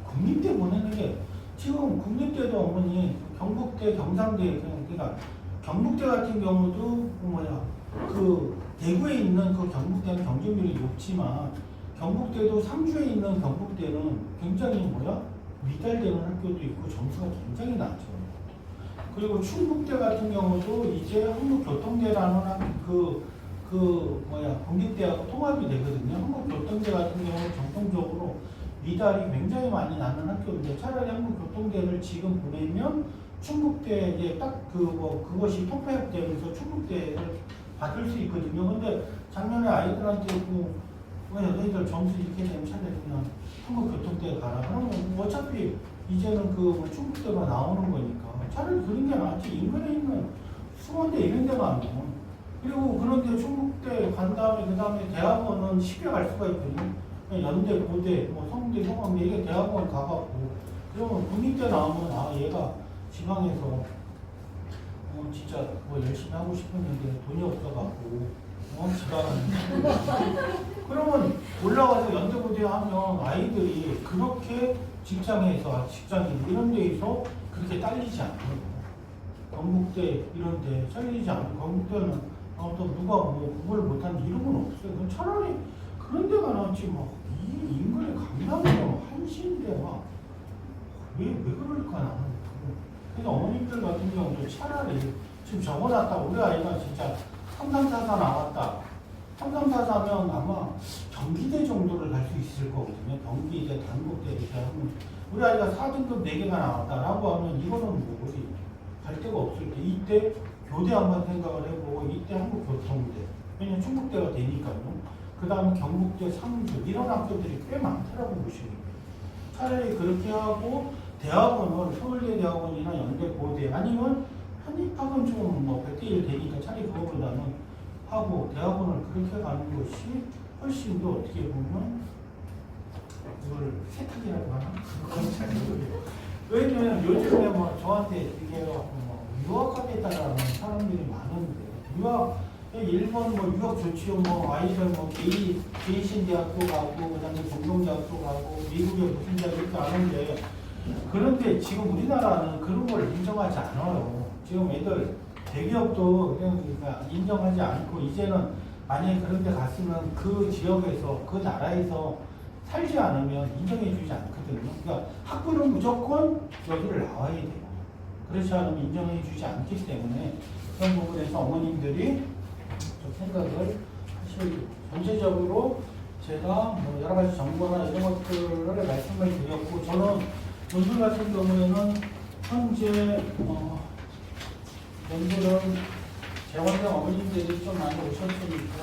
국립대 보내는 게 지금 국립대도 어머니 경북대, 경상대 그러니까 경북대 같은 경우도 그 대구에 있는 그 경북대는 경쟁률이 높지만 경북대도 상주에 있는 경북대는 굉장히 미달되는 학교도 있고 점수가 굉장히 낮죠. 그리고 충북대 같은 경우도 이제 한국교통대라는 공립대하고 통합이 되거든요. 한국교통대 같은 경우는 정통적으로 미달이 굉장히 많이 나는 학교인데 차라리 한국교통대를 지금 보내면 충북대에 딱 그것이 통폐합되면서 충북대를 받을 수 있거든요. 근데 작년에 아이들한테 너희들 점수 이렇게 되면 차라리 그냥 한국교통대에 가라. 그러면 어차피 이제는 충북대가 나오는 거니까 차라리 그런 게 낫지. 인근에 있는 수원대 이런 데 가면 그리고 그런데 충북대 간 다음에 그 다음에 대학원은 쉽게 갈 수가 있거든요. 연대, 고대, 성대, 성황대 이게 대학원 가갖고 그러면 국립대 나오면 얘가 지방에서 진짜 열심히 하고 싶었는데 돈이 없어갖고 지방은 그러면 올라가서 연대, 고대 하면 아이들이 그렇게 직장에서 직장인 이런 데에서 그렇게 딸리지 않아요. 경북대 이런 데 잘리지 않고 경북대는 또 누가 그걸 못하는 이런 건 없어요. 그럼 차라리 그런 데가 낫지 이 인근에 강남이나 한신대 왜 그럴까 나는. 그래서 어머님들 같은 경우도 차라리 지금 적어놨다 우리 아이가 진짜 3344 나왔다. 3344면 아마 경기대 정도를 갈 수 있을 거거든요. 경기대, 단국대 이렇게 하면 우리 아이가 4등급 4개가 나왔다라고 하면 이거는 우리 갈 데가 없을 때 이때 교대 한번 생각을 해보고 이때 한국교통대 왜냐면 충북대가 되니까요. 그 다음에 경북대, 상주 이런 학교들이 꽤 많더라고 보시면 차라리 그렇게 하고 대학원을 서울대 대학원이나 연대 고대 아니면 한입학은 좀뭐 100대1 되니까 차라리 그거보다는 하고 대학원을 그렇게 가는 것이 훨씬 더 어떻게 보면 이걸 세탁이라고 하나? 그건 잘 모르겠어요. 왜냐면 요즘에 뭐 저한테 이게 뭐 유학하겠다라는 사람들이 많은데 유학 일본 뭐 유학 좋지요. 뭐 아이들 뭐 게이신 대학도 가고 그다음에 동동대학도 가고 미국에 무슨 대학 이렇게 아는데 그런데 지금 우리나라는 그런 걸 인정하지 않아요. 지금 애들 대기업도 그러니까 인정하지 않고 이제는 만약에 그런 데 갔으면 그 지역에서 그 나라에서 살지 않으면 인정해 주지 않거든요. 그러니까 학부는 무조건 여기를 나와야 돼요. 그렇지 않으면 인정해 주지 않기 때문에 그런 부분에서 어머님들이 좀 생각을 하실 전체적으로 제가 뭐 여러 가지 정보나 이런 것들을 말씀을 드렸고 저는 논술 같은 경우에는 현재 논술은 재원장 어머님들이 좀 많이 오셨으니까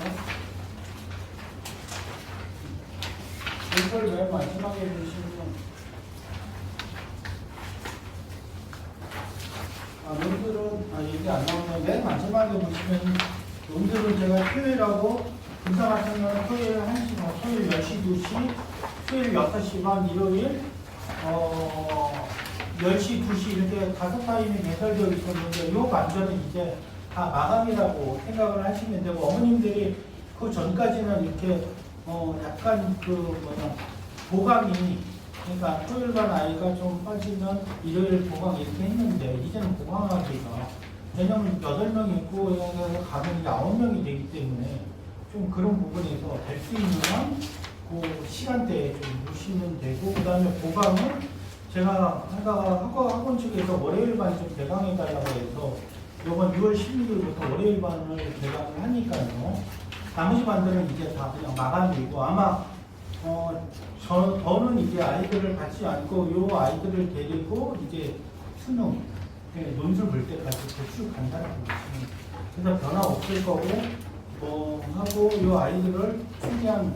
논술 맨 마지막에 보시면 논술은 얘기 안 나오는데 맨 마지막에 보시면 논술은 제가 토요일하고 군사 같은 경우는 토요일 1시, 토요일 10시, 2시, 토요일 6시 반, 일요일 10시, 2시 이렇게 5타임이 개설되어 있었는데 이 반전은 이제 다 마감이라고 생각을 하시면 되고 어머님들이 그 전까지는 이렇게 약간 보강이 그러니까 토요일반 아이가 좀 빠지면 일요일 보강 이렇게 했는데 이제는 보강하기가 왜냐면 8명이 있고 가면 이제 9명이 되기 때문에 좀 그런 부분에서 될 수 있는 그 시간대에 좀 보시면 되고 그 다음에 보강은 제가 학원 측에서 월요일반 좀 개강해달라고 해서 이번 6월 16일부터 월요일반을 개강을 하니까요. 나머지 반들은 이제 다 그냥 마감이고 아마 저는 이제 아이들을 받지 않고 요 아이들을 데리고 이제 수능 논술 볼 때까지 쭉 간다라고 보시면 그래서 변화 없을 거고 하고 요 아이들을 최대한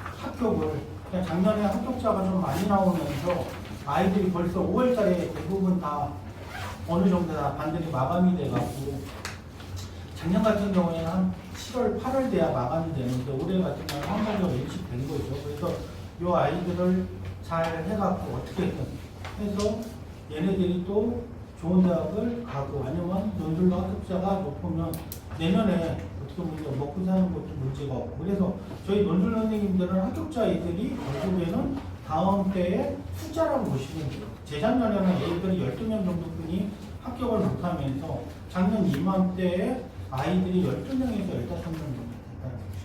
합격을 그냥 작년에 합격자가 좀 많이 나오면서 아이들이 벌써 5월달에 대부분 다 어느 정도 다 반들이 마감이 돼가지고 작년 같은 경우에는 한 7월, 8월 돼야 마감이 되는데 올해 같은 경우는 한 번도 일찍 된 거죠. 그래서 이 아이들을 잘 해갖고 어떻게든 해서 얘네들이 또 좋은 대학을 가고 아니면 논술과 합격자가 높으면 내년에 어떻게 보면 먹고 사는 것도 문제가 없고 그래서 저희 논술 선생님들은 합격자 아이들이 결국에는 다음 때에 숫자라고 보시면 돼요. 재작년에는 애들이 12명 정도뿐이 합격을 못하면서 작년 이맘때에 아이들이 12명에서 15명 정도 됐다는 거죠.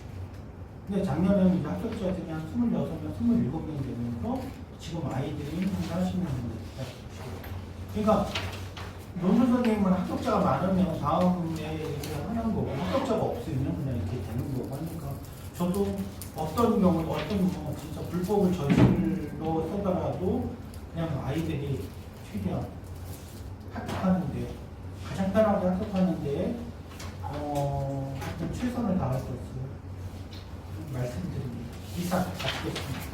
근데 작년에는 이제 합격자들이 한 26명, 27명 되면서 지금 아이들이 한 40명 정도 됐다는 거죠. 그러니까 논술 선생님은 합격자가 많으면 다음 해에 이렇게 하는 거고 합격자가 없으면 그냥 이렇게 되는 거고 하니까 저도 어떤 경우 진짜 불법을 저질러 쓰더라도 그냥 아이들이 최대한 합격하는데 가장 편하게 합격하는데 최선을 다할 수 있어요. 말씀드립니다. 이상 마치겠습니다.